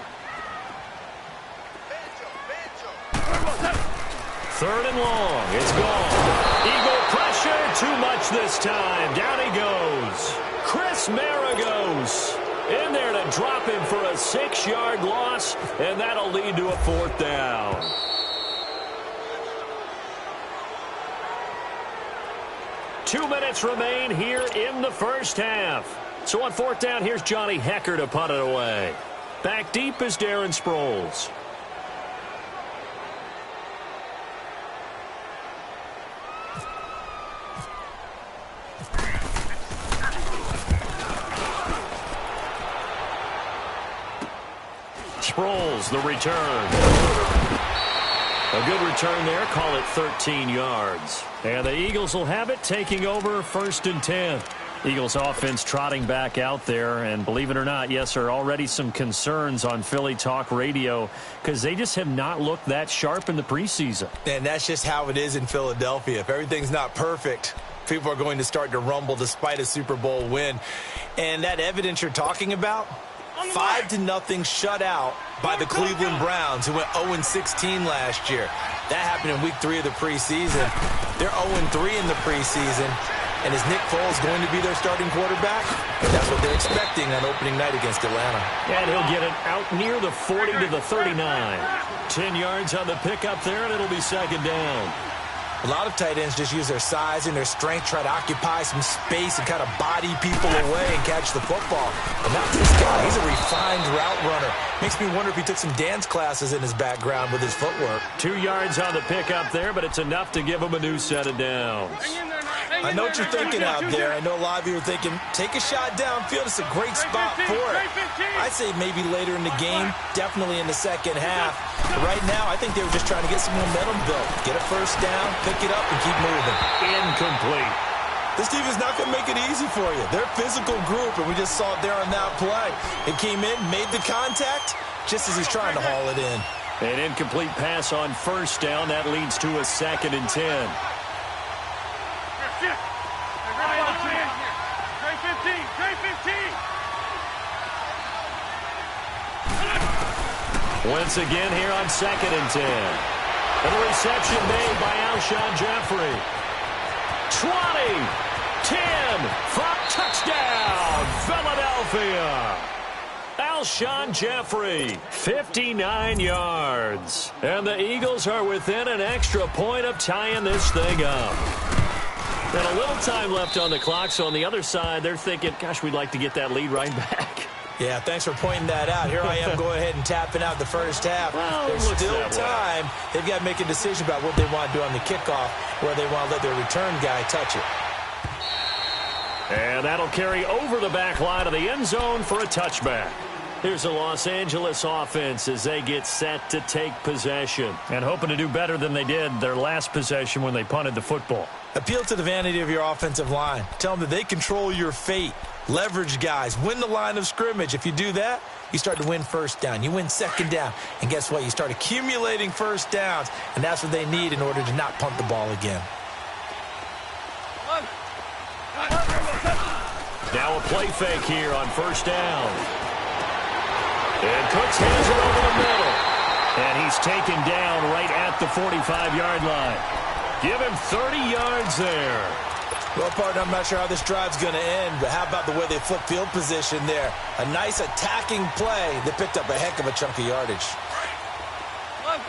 Third and long. It's gone. Eagle pressure. Too much this time. Down he goes. Chris Maragos in there to drop him for a 6-yard loss, and that'll lead to a 4th down. Two minutes remain here in the first half. So on 4th down, here's Johnny Hecker to punt it away. Back deep is Darren Sproles. Sproles, the return. A good return there. Call it 13 yards. And the Eagles will have it, taking over 1st and 10. Eagles offense trotting back out there, and believe it or not, yes, there are already some concerns on Philly Talk Radio because they just have not looked that sharp in the preseason. And that's just how it is in Philadelphia. If everything's not perfect, people are going to start to rumble despite a Super Bowl win. And that evidence you're talking about, 5-0 shutout by the Cleveland Browns, who went 0-16 last year. That happened in week 3 of the preseason. They're 0-3 in the preseason. And is Nick Foles going to be their starting quarterback? That's what they're expecting on opening night against Atlanta. And he'll get it out near the 40 to the 39. 10 yards on the pickup there, and it'll be second down. A lot of tight ends just use their size and their strength, try to occupy some space and kind of body people away and catch the football. But not this guy. He's a refined route runner. Makes me wonder if he took some dance classes in his background with his footwork. 2 yards on the pickup there, but it's enough to give him a new set of downs. I know what you're thinking out there. I know a lot of you are thinking, take a shot downfield. It's a great spot for it. I'd say maybe later in the game, definitely in the second half. But right now, I think they were just trying to get some momentum built. Get a first down, pick it up, and keep moving. Incomplete. This team is not going to make it easy for you. They're a physical group, and we just saw it there on that play. It came in, made the contact, just as he's trying to haul it in. An incomplete pass on first down. That leads to a 2nd and 10. Once again here on 2nd and 10. And a reception made by Alshon Jeffrey. 20, 10, for touchdown, Philadelphia. Alshon Jeffrey, 59 yards. And the Eagles are within an extra point of tying this thing up. And a little time left on the clock, so on the other side, they're thinking, gosh, we'd like to get that lead right back. Yeah, thanks for pointing that out. Here I am going ahead and tapping out the first half. Well, there's still time. They've got to make a decision about what they want to do on the kickoff, where they want to let their return guy touch it. And that'll carry over the back line of the end zone for a touchback. Here's the Los Angeles offense as they get set to take possession and hoping to do better than they did their last possession when they punted the football. Appeal to the vanity of your offensive line. Tell them that they control your fate. leverage guys, win the line of scrimmage. If you do that, you start to win first down. You win second down. And guess what? You start accumulating first downs, and that's what they need in order to not punt the ball again. Now a play fake here on first down. And Cooks hands it over the middle. And he's taken down right at the 45-yard line. Give him 30 yards there. Well, partner, I'm not sure how this drive's going to end, but how about the way they flip field position there? A nice attacking play that picked up a heck of a chunk of yardage. 11.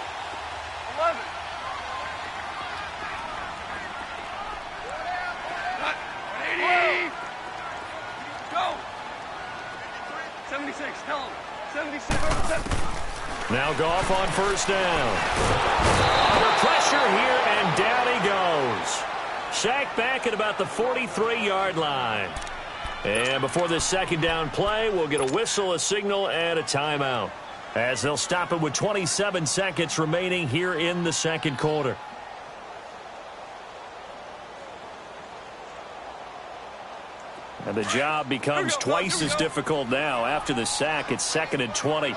Go. 76, tell him. 76. Now Goff on first down. Under pressure here, and down he goes. Sacked back at about the 43-yard line. And before this second down play, we'll get a whistle, a signal, and a timeout, as they'll stop it with 27 seconds remaining here in the second quarter. And the job becomes twice as difficult now. After the sack, it's 2nd and 20.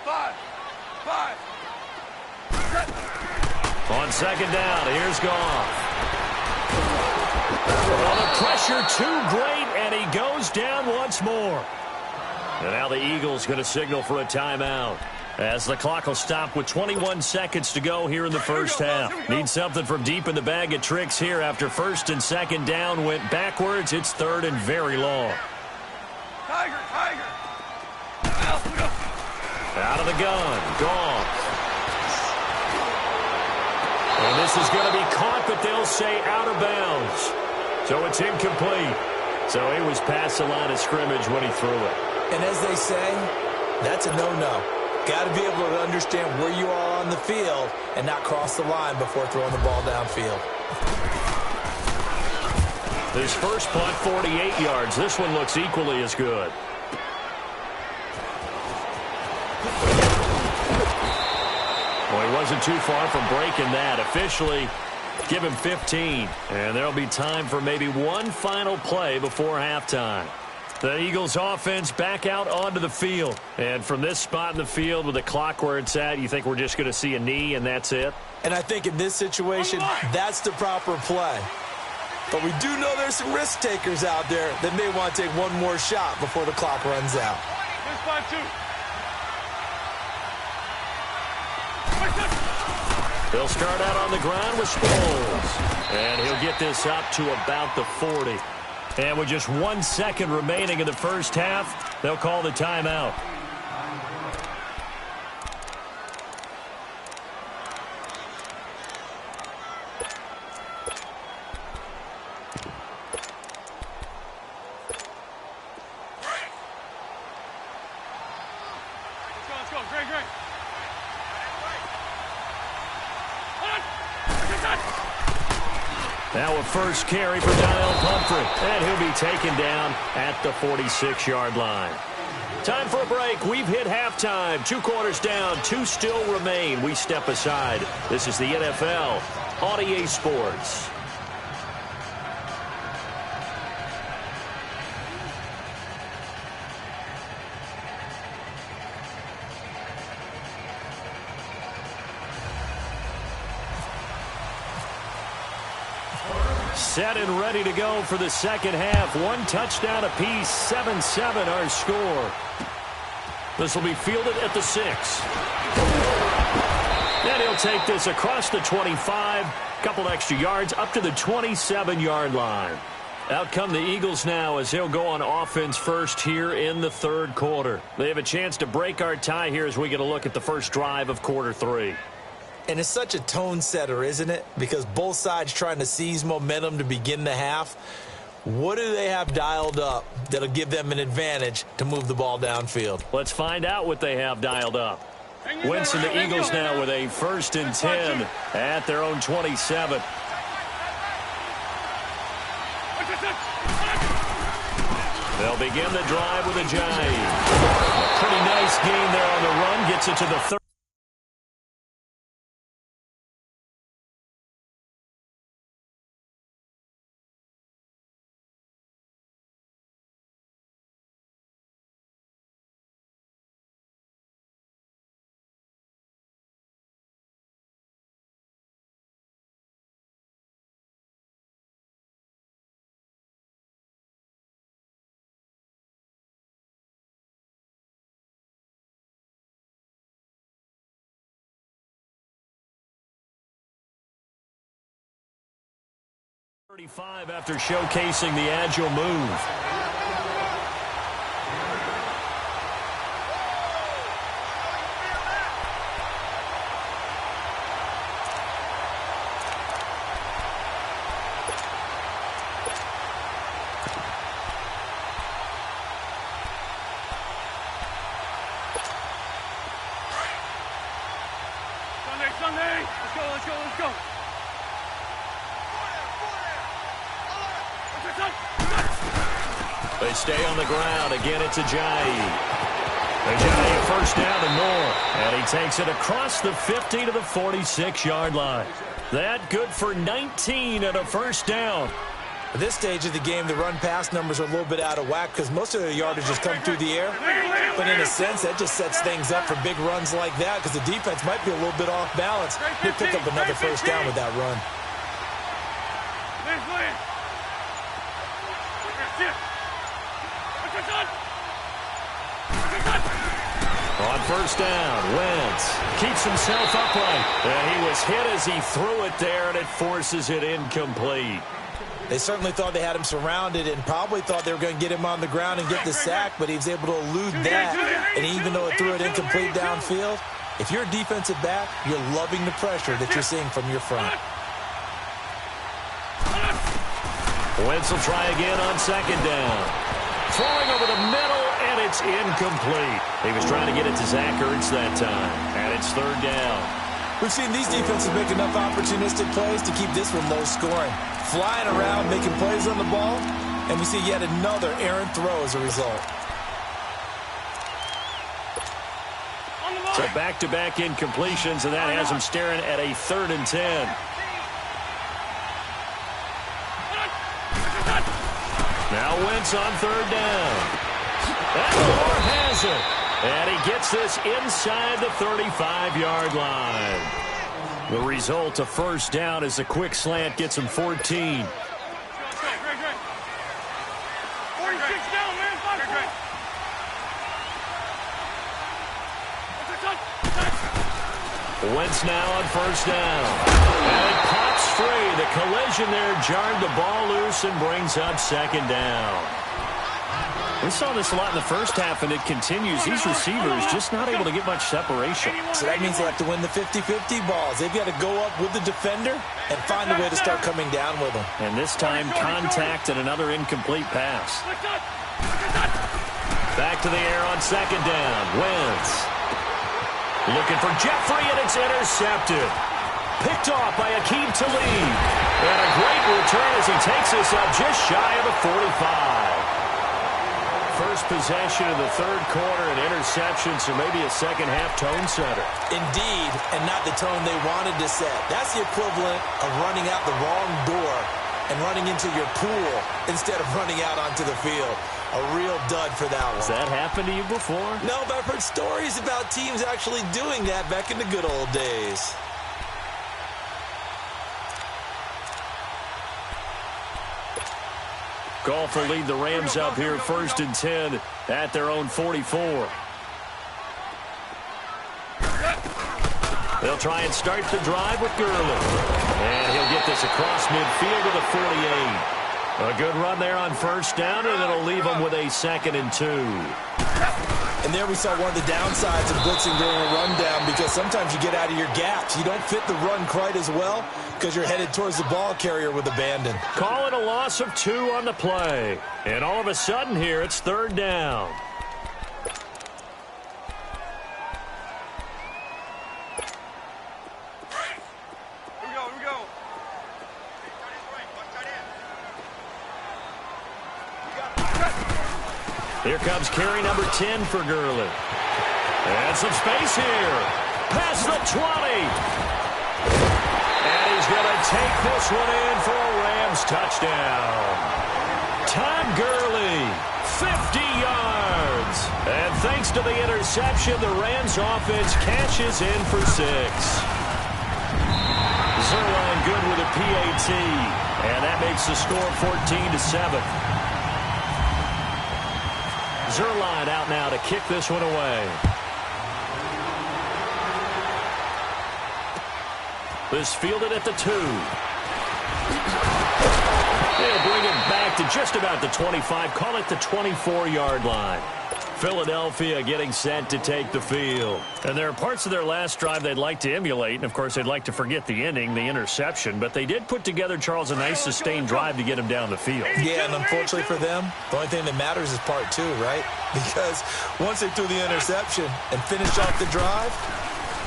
5. On second down, here's Goff. Well, the pressure too great, and he goes down once more. And now the Eagles going to signal for a timeout, as the clock will stop with 21 seconds to go here in the first half. Need something from deep in the bag of tricks here. After first and second down went backwards, it's third and very long. Tiger. Out of the gun, Goff. And this is going to be caught, but they'll say out of bounds. So it's incomplete. So he was past the line of scrimmage when he threw it. And as they say, that's a no-no. Got to be able to understand where you are on the field and not cross the line before throwing the ball downfield. His first punt, 48 yards. This one looks equally as good. Well, he wasn't too far from breaking that. Officially, give him 15. And there'll be time for maybe one final play before halftime. The Eagles offense back out onto the field. And from this spot in the field with the clock where it's at, you think we're just going to see a knee and that's it? And I think in this situation, that's the proper play. But we do know there's some risk takers out there that may want to take one more shot before the clock runs out. Here's 5-2. They'll start out on the ground with Sproles. And he'll get this up to about the 40. And with just 1 second remaining in the first half, they'll call the timeout. Let's go. Great. Now a first carry for Donnell Pumphrey, and he'll be taken down at the 46-yard line. Time for a break. We've hit halftime. 2 quarters down, 2 still remain. We step aside. This is the NFL on EA Sports. Set and ready to go for the second half. 1 touchdown apiece, 7-7 our score. This will be fielded at the 6. Then he'll take this across the 25, couple extra yards up to the 27-yard line. Out come the Eagles now as they'll go on offense first here in the third quarter. They have a chance to break our tie here as we get a look at the first drive of quarter 3. And it's such a tone setter, isn't it? Because both sides trying to seize momentum to begin the half. What do they have dialed up that'll give them an advantage to move the ball downfield? Let's find out what they have dialed up. Wentz and the Eagles now with a 1st and 10 at their own 27. They'll begin the drive with a jive. Pretty nice gain there on the run. Gets it to the 30. 35 after showcasing the agile move. Sunday, let's go. They stay on the ground. Again, it's Ajayi. Ajayi first down and more. And he takes it across the 50 to the 46-yard line. That good for 19 and a first down. At this stage of the game, the run-pass numbers are a little bit out of whack because most of the yardage has come through the air. But in a sense, that just sets things up for big runs like that because the defense might be a little bit off balance. He'll pick up another first down with that run. On first down, Wentz keeps himself upright. And he was hit as he threw it there, and it forces it incomplete. They certainly thought they had him surrounded and probably thought they were going to get him on the ground and get the sack, but he was able to elude that. And even though it threw it incomplete downfield, if you're a defensive back, you're loving the pressure that you're seeing from your front. Wentz will try again on second down. Throwing over the middle, and it's incomplete. He was trying to get it to Zach Ertz that time, and it's third down. We've seen these defenses make enough opportunistic plays to keep this one low scoring. Flying around, making plays on the ball, and we see yet another errant throw as a result. So back-to-back incompletions, and that has him staring at a 3rd and 10. Now Wentz on third down. And Moore has it. And he gets this inside the 35-yard line. The result, a first down as a quick slant gets him 14. Let's go, Greg. 46 down, man. Wentz now on first down. And it pops free. The collision there jarred the ball loose and brings up second down. We saw this a lot in the first half, and it continues. These receivers just not able to get much separation. So that means they have to win the 50-50 balls. They've got to go up with the defender and find a way to start coming down with them. And this time, contact and another incomplete pass. Back to the air on second down. Wentz looking for Jeffrey, and it's intercepted. Picked off by Aqib Talib. And a great return as he takes this up just shy of the 45. First possession of the third quarter, an interception, so maybe a second-half tone setter. Indeed, and not the tone they wanted to set. That's the equivalent of running out the wrong door and running into your pool instead of running out onto the field. A real dud for that one. Has that happened to you before? No, but I've heard stories about teams actually doing that back in the good old days. Goff will lead the Rams up here 1st and 10 at their own 44. They'll try and start the drive with Gurley. And he'll get this across midfield to the 48. A good run there on first down, and it'll leave him with a 2nd and 2. And there we saw one of the downsides of blitzing during a rundown, because sometimes you get out of your gaps. You don't fit the run quite as well because you're headed towards the ball carrier with abandon. Call it a loss of 2 on the play. And all of a sudden here, it's third down. Here we go. Here comes carry number 10 for Gurley. And some space here. Past the 20. And he's going to take this one in for a Rams touchdown. Todd Gurley, 50 yards. And thanks to the interception, the Rams offense cashes in for 6. Zerline good with a PAT. And that makes the score 14-7. Zerline out now to kick this one away. This fielded at the 2. They'll bring it back to just about the 25. Call it the 24-yard line. Philadelphia getting set to take the field. And there are parts of their last drive they'd like to emulate. And, of course, they'd like to forget the ending, the interception. But they did put together, Charles, a nice sustained drive to get him down the field. Yeah, and unfortunately for them, the only thing that matters is part two, right? Because once they threw the interception and finished off the drive,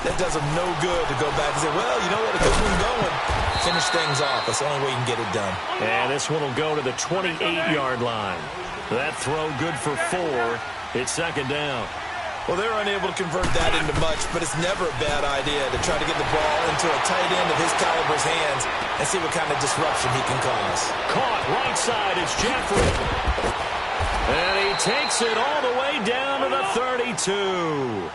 that does them no good to go back and say, well, you know what, a good one going. Finish things off. That's the only way you can get it done. And this one will go to the 28-yard line. That throw good for 4. It's second down. Well, they're unable to convert that into much, but it's never a bad idea to try to get the ball into a tight end of his caliber's hands and see what kind of disruption he can cause. Caught right side. It's Jeffrey. And he takes it all the way down to the 32.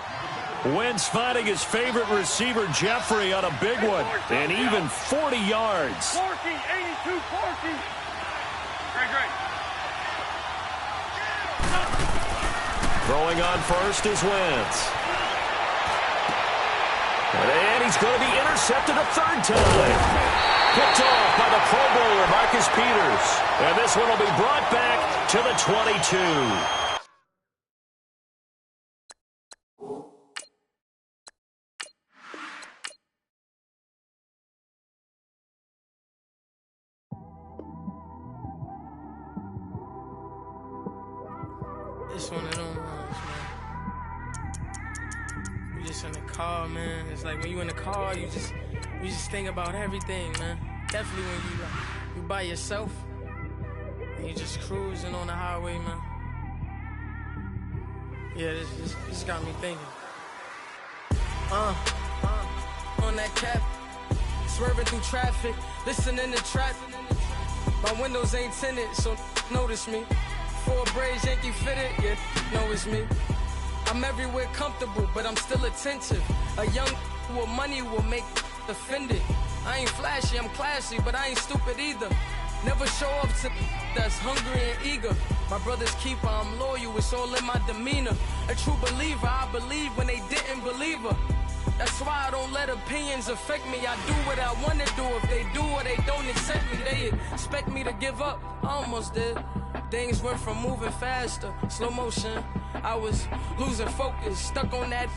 Wentz finding his favorite receiver, Jeffrey, on a big one. And even 40 yards. 40, 82, 40. Great. Throwing on first is Wentz. And he's going to be intercepted a third time. Picked off by the Pro Bowler, Marcus Peters. And this one will be brought back to the 22. It's one of them ones, man. You just in the car, man. It's like when you in the car, you just think about everything, man. Definitely when you by yourself and you just cruising on the highway, man. Yeah, this got me thinking. On that cap, swerving through traffic, listening to trap. My windows ain't tinted, so notice me. 4 braids, Yankee fitted, yeah, know it's me. I'm everywhere comfortable, but I'm still attentive. A young with money will make offended. I ain't flashy, I'm classy, but I ain't stupid either. Never show up to that's hungry and eager. My brother's keeper, I'm loyal, it's all in my demeanor. A true believer, I believe when they didn't believe her. That's why I don't let opinions affect me. I do what I want to do. If they do or they don't accept me, they expect me to give up. I almost did. Things went from moving faster, slow motion. I was losing focus, stuck on that.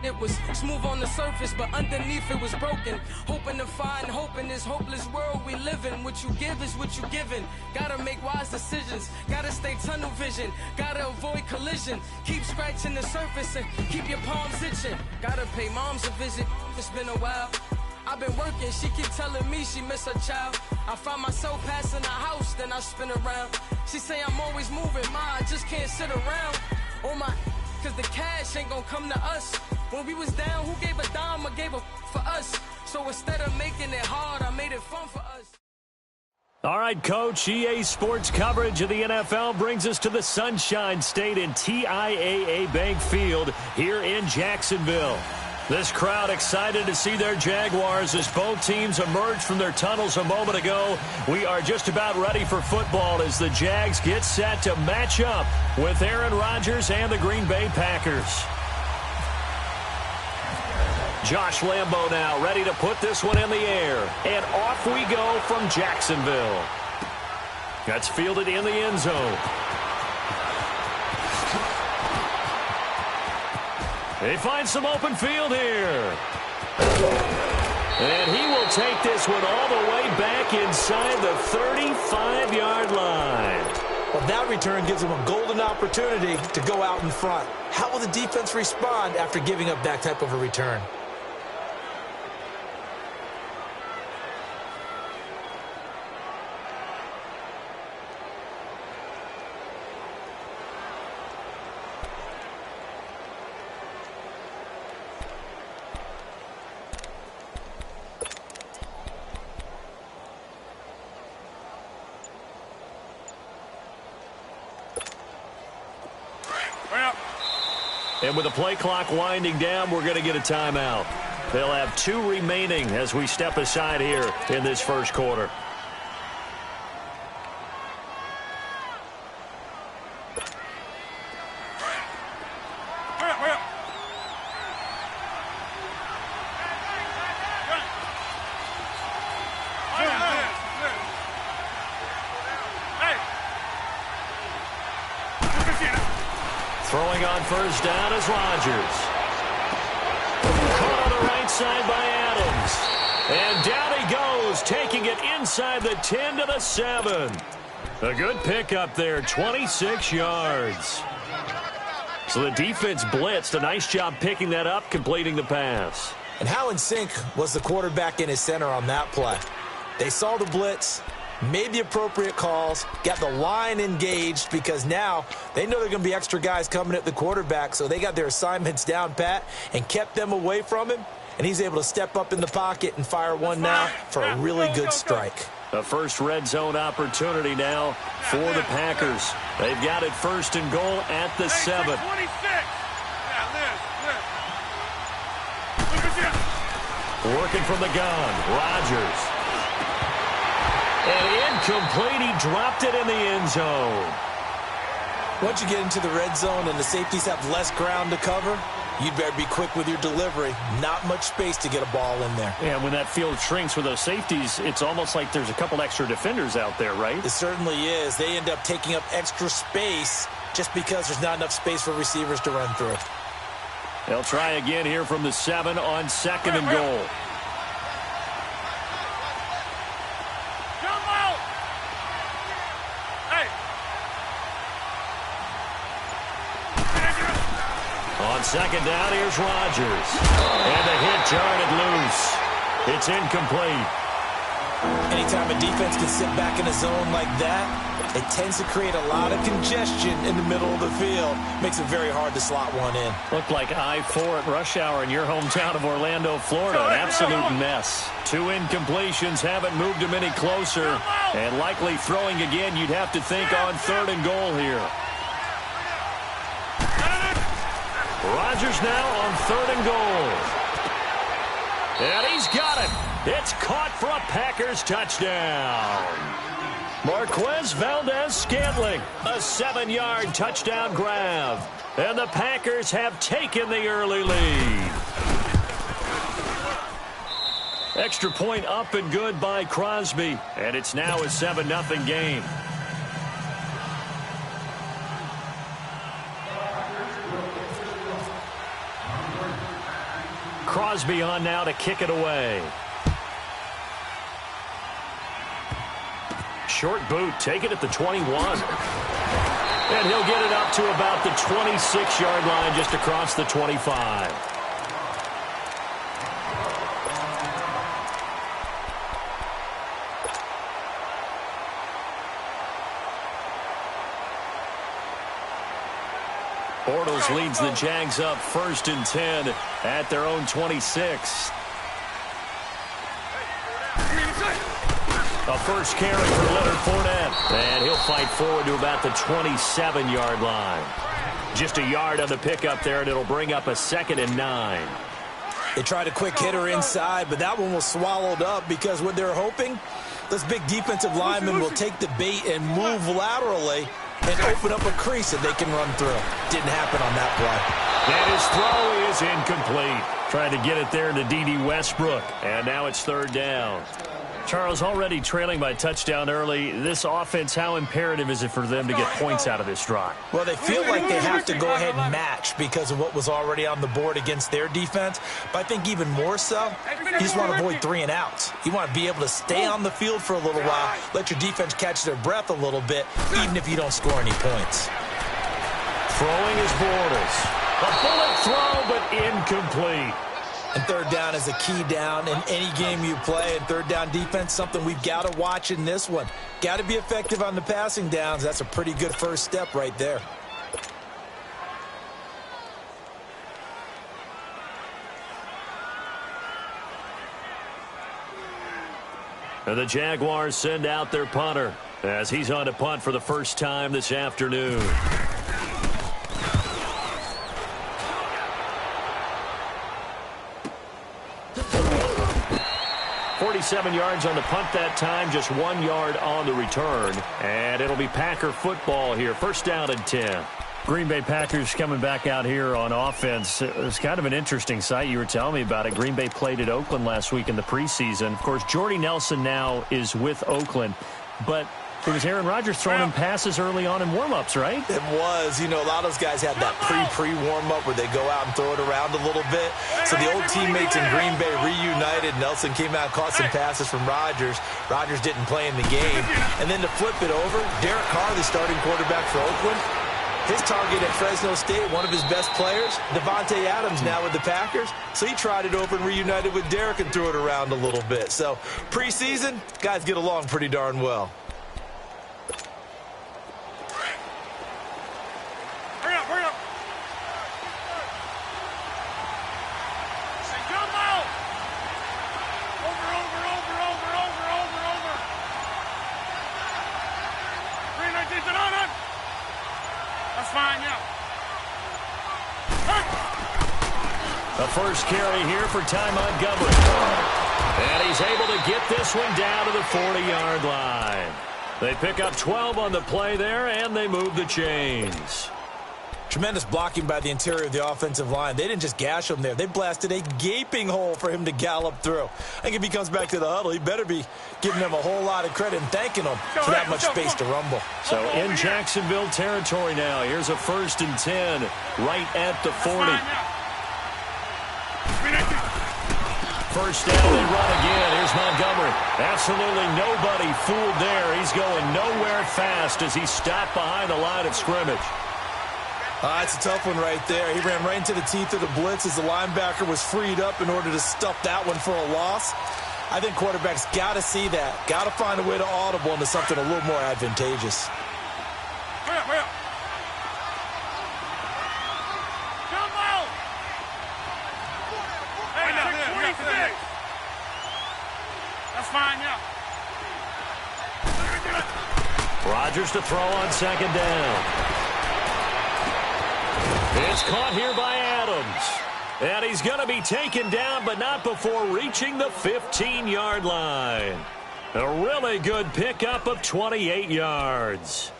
It was smooth on the surface, but underneath it was broken. Hoping to find hope in this hopeless world we live in. What you give is what you given. Gotta make wise decisions. Gotta stay tunnel vision. Gotta avoid collision. Keep scratching the surface and keep your palms itching. Gotta pay moms a visit. It's been a while. I've been working, she keep telling me she miss her child. I find myself passing the house, then I spin around. She say I'm always moving, I just can't sit around. Oh my, cause the cash ain't gonna come to us. When we was down, who gave a dime or gave a for us? So instead of making it hard, I made it fun for us. All right, Coach, EA Sports coverage of the NFL brings us to the Sunshine State in TIAA Bank Field here in Jacksonville. This crowd excited to see their Jaguars as both teams emerged from their tunnels a moment ago. We are just about ready for football as the Jags get set to match up with Aaron Rodgers and the Green Bay Packers. Josh Lambo now ready to put this one in the air. And off we go from Jacksonville. That's fielded in the end zone. They find some open field here. And he will take this one all the way back inside the 35-yard line. Well, that return gives him a golden opportunity to go out in front. How will the defense respond after giving up that type of a return? And with the play clock winding down, we're going to get a timeout. They'll have 2 remaining as we step aside here in this first quarter. Throwing on first down is Rodgers. Caught on the right side by Adams. And down he goes, taking it inside the 10 to the 7. A good pickup there, 26 yards. So the defense blitzed. A nice job picking that up, completing the pass. And how in sync was the quarterback in his center on that play? They saw the blitz, made the appropriate calls, got the line engaged because now they know there are going to be extra guys coming at the quarterback, so they got their assignments down pat and kept them away from him, and he's able to step up in the pocket and fire one now for a really good strike. A first red zone opportunity now for the Packers. They've got it first and goal at the 7. Working from the gun, Rodgers. And incomplete, he dropped it in the end zone. Once you get into the red zone and the safeties have less ground to cover, you'd better be quick with your delivery. Not much space to get a ball in there. Yeah, when that field shrinks with those safeties, it's almost like there's a couple extra defenders out there, right? It certainly is. They end up taking up extra space just because there's not enough space for receivers to run through. They'll try again here from the 7 on second and goal. On second down, here's Rodgers. And the hit jarred it loose. It's incomplete. Anytime a defense can sit back in a zone like that, it tends to create a lot of congestion in the middle of the field. Makes it very hard to slot one in. Looked like I-4 at rush hour in your hometown of Orlando, Florida. An absolute mess. 2 incompletions haven't moved him any closer. And likely throwing again, you'd have to think on third and goal here. Rodgers now on third and goal. And he's got it. It's caught for a Packers touchdown. Marquez Valdez-Scantling, a 7-yard touchdown grab. And the Packers have taken the early lead. Extra point up and good by Crosby. And it's now a 7-0 game. Crosby on now to kick it away. Short boot, take it at the 21. And he'll get it up to about the 26-yard line, just across the 25. Bortles leads the Jags up 1st and 10 at their own 26. A first carry for Leonard Fournette. And he'll fight forward to about the 27-yard line. Just a yard on the pickup there, and it'll bring up a 2nd and 9. They tried a quick hitter inside, but that one was swallowed up because what they're hoping, this big defensive lineman will take the bait and move laterally and open up a crease that they can run through. Didn't happen on that play. And his throw is incomplete. Trying to get it there to D.D. Westbrook. And now it's 3rd down. Charles, already trailing by touchdown early. This offense, how imperative is it for them to get points out of this drive? Well, they feel like they have to go ahead and match because of what was already on the board against their defense. But I think even more so, you just want to avoid 3 and outs. You want to be able to stay on the field for a little while, let your defense catch their breath a little bit, even if you don't score any points. Throwing is Bortles. A bullet throw, but incomplete. And 3rd down is a key down in any game you play. And 3rd down defense, something we've got to watch in this one. Got to be effective on the passing downs. That's a pretty good first step right there. And the Jaguars send out their punter as he's on to punt for the first time this afternoon. 47 yards on the punt that time, just 1 yard on the return. And it'll be Packer football here. 1st down and 10. Green Bay Packers coming back out here on offense. It's kind of an interesting sight. You were telling me about it. Green Bay played at Oakland last week in the preseason. Of course, Jordy Nelson now is with Oakland. But It was Aaron Rodgers throwing him passes early on in warm-ups, right? It was. You know, a lot of those guys had that pre-warm-up where they go out and throw it around a little bit. So the old teammates in Green Bay reunited. Nelson came out and caught some passes from Rodgers. Rodgers didn't play in the game. And then to flip it over, Derek Carr, the starting quarterback for Oakland, his target at Fresno State, one of his best players, Devontae Adams now with the Packers. So he tried it over and reunited with Derek and threw it around a little bit. So preseason, guys get along pretty darn well. The first carry here for Ty Montgomery. And he's able to get this one down to the 40-yard line. They pick up 12 on the play there, and they move the chains. Tremendous blocking by the interior of the offensive line. They didn't just gash him there. They blasted a gaping hole for him to gallop through. I think if he comes back to the huddle, he better be giving them a whole lot of credit and thanking them for that much space to rumble. So in Jacksonville territory now. Here's a 1st and 10 right at the 40. First down, they run again. Here's Montgomery. Absolutely nobody fooled there. He's going nowhere fast as he's stopped behind the line of scrimmage. It's a tough one right there. He ran right into the teeth of the blitz as the linebacker was freed up in order to stuff that one for a loss. I think quarterbacks got to see that. Got to find a way to audible into something a little more advantageous. Hurry up. That's fine, yeah. Rodgers to throw on 2nd down. It's caught here by Adams. And he's going to be taken down, but not before reaching the 15-yard line. A really good pickup of 28 yards.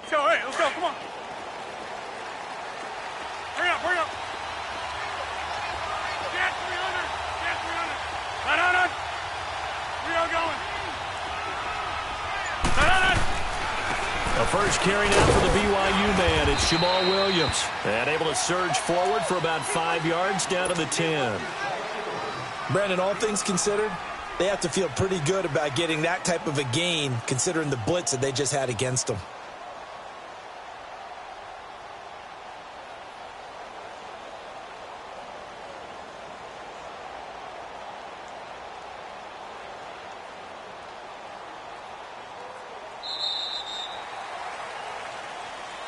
Hey, let's go, come on. Hurry up. Get 300. 900. We are going. 900. The first carry now for the BYU man. It's Jamal Williams. And able to surge forward for about 5 yards down to the 10. Brandon, all things considered, they have to feel pretty good about getting that type of a gain considering the blitz that they just had against them.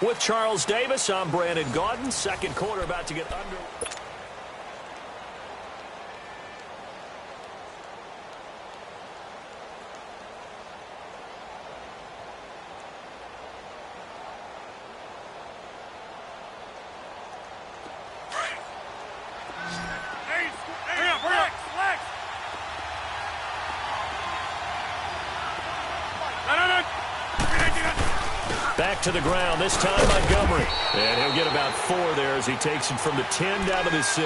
With Charles Davis, I'm Brandon Gaudin. Second quarter about to get under. Back to the ground, this time Montgomery. And he'll get about 4 there as he takes it from the 10 down to the 6.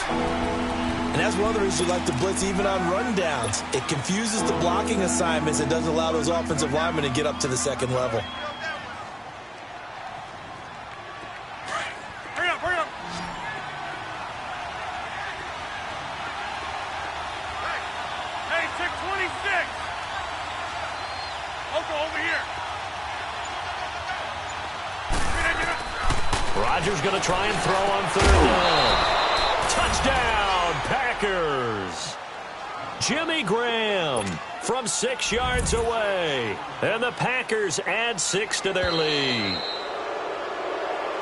And that's one of the reasons you like to blitz even on rundowns. It confuses the blocking assignments and doesn't allow those offensive linemen to get up to the second level. Hurry up. Hey, check 26. Oko, over here. Rodgers going to try and throw on 3rd down. Touchdown, Packers. Jimmy Graham, from 6 yards away. And the Packers add 6 to their lead.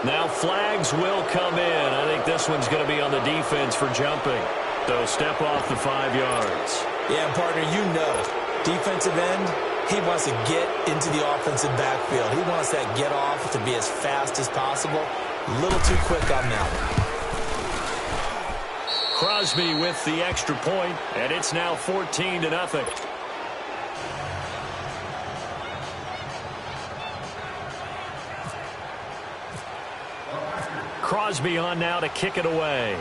Now flags will come in. I think this one's going to be on the defense for jumping. So step off the 5 yards. Yeah, partner, you know, defensive end, he wants to get into the offensive backfield. He wants that get off to be as fast as possible. A little too quick on that one. Crosby with the extra point, and it's now 14-0. Crosby on now to kick it away.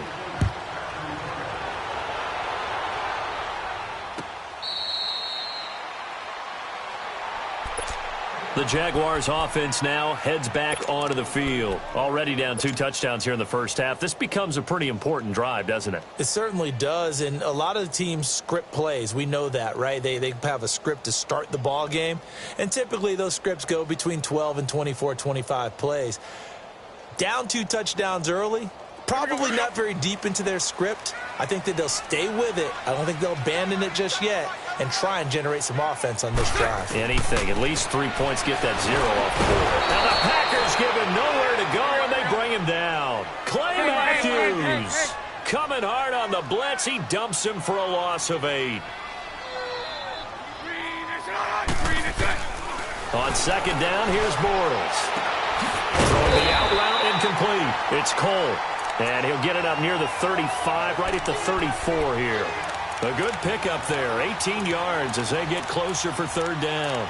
The Jaguars offense now heads back onto the field. Already down 2 touchdowns here in the first half. This becomes a pretty important drive, doesn't it? It certainly does, and a lot of the teams script plays. We know that, right? They have a script to start the ball game, and typically those scripts go between 12 and 24, 25 plays. Down 2 touchdowns early, probably not very deep into their script. I think that they'll stay with it. I don't think they'll abandon it just yet and try and generate some offense on this drive. Anything. At least 3 points, get that 0 off the board. Now the Packers give him nowhere to go, and they bring him down. Clay Matthews coming hard on the blitz. He dumps him for a loss of 8. On second down, here's Bortles. Throwing the out route, incomplete. It's Cole. And he'll get it up near the 35, right at the 34 here. A good pickup there, 18 yards as they get closer for third down.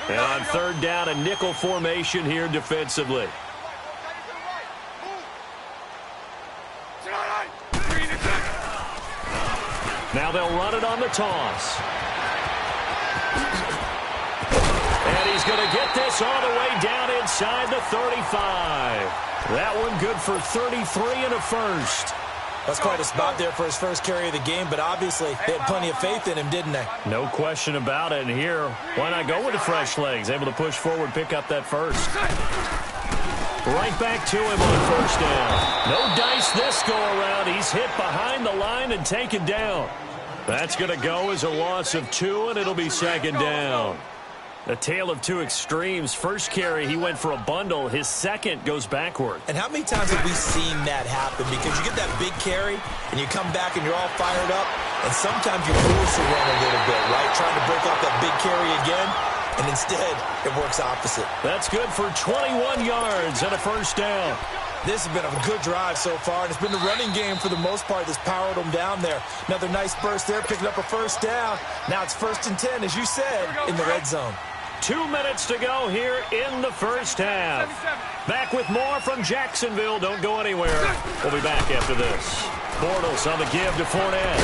And on third down, a nickel formation here defensively. Now they'll run it on the toss. And he's going to get this all the way down inside the 35. That one good for 33 and a first. That's quite a spot there for his first carry of the game, but obviously they had plenty of faith in him, didn't they? No question about it. And here, why not go with the fresh legs? Able to push forward, pick up that first. Right back to him on first down. No dice this go around. He's hit behind the line and taken down. That's going to go as a loss of 2, and it'll be second down. A tale of 2 extremes. First carry, he went for a bundle. His second goes backward. And how many times have we seen that happen? Because you get that big carry, and you come back, and you're all fired up, and sometimes you force a run a little bit, right? Trying to break off that big carry again. And instead, it works opposite. That's good for 21 yards and a first down. This has been a good drive so far, and it's been the running game for the most part that's powered them down there. Another nice burst there, picking up a first down. Now it's 1st and 10, as you said, in the red zone. 2 minutes to go here in the first half. Back with more from Jacksonville. Don't go anywhere. We'll be back after this. Bortles on the give to Fournette.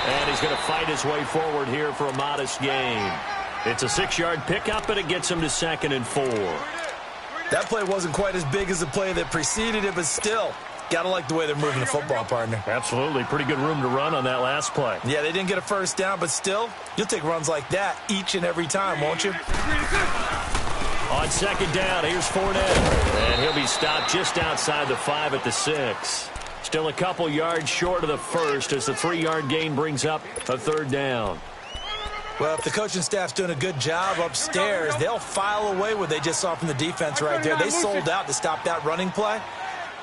And he's going to fight his way forward here for a modest gain. It's a 6-yard pickup, and it gets him to 2nd and 4. That play wasn't quite as big as the play that preceded it, but still, got to like the way they're moving the football, partner. Absolutely. Pretty good room to run on that last play. Yeah, they didn't get a first down, but still, you'll take runs like that each and every time, won't you? On second down, here's Fournette. And he'll be stopped just outside the 5 at the 6. Still a couple yards short of the first as the 3-yard gain brings up a third down. Well, if the coaching staff's doing a good job upstairs, they'll file away what they just saw from the defense right there. They sold out to stop that running play.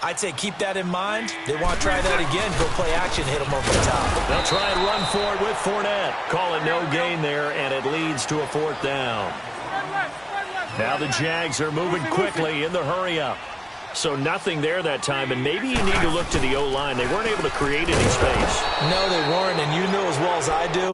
I'd say keep that in mind. They want to try that again. Go play action, hit them over the top. They'll try and run for it with Fournette. Call it no gain there, and it leads to a 4th down. Now the Jags are moving quickly in the hurry-up. So nothing there that time, and maybe you need to look to the O-line. They weren't able to create any space. No, they weren't, and you know as well as I do.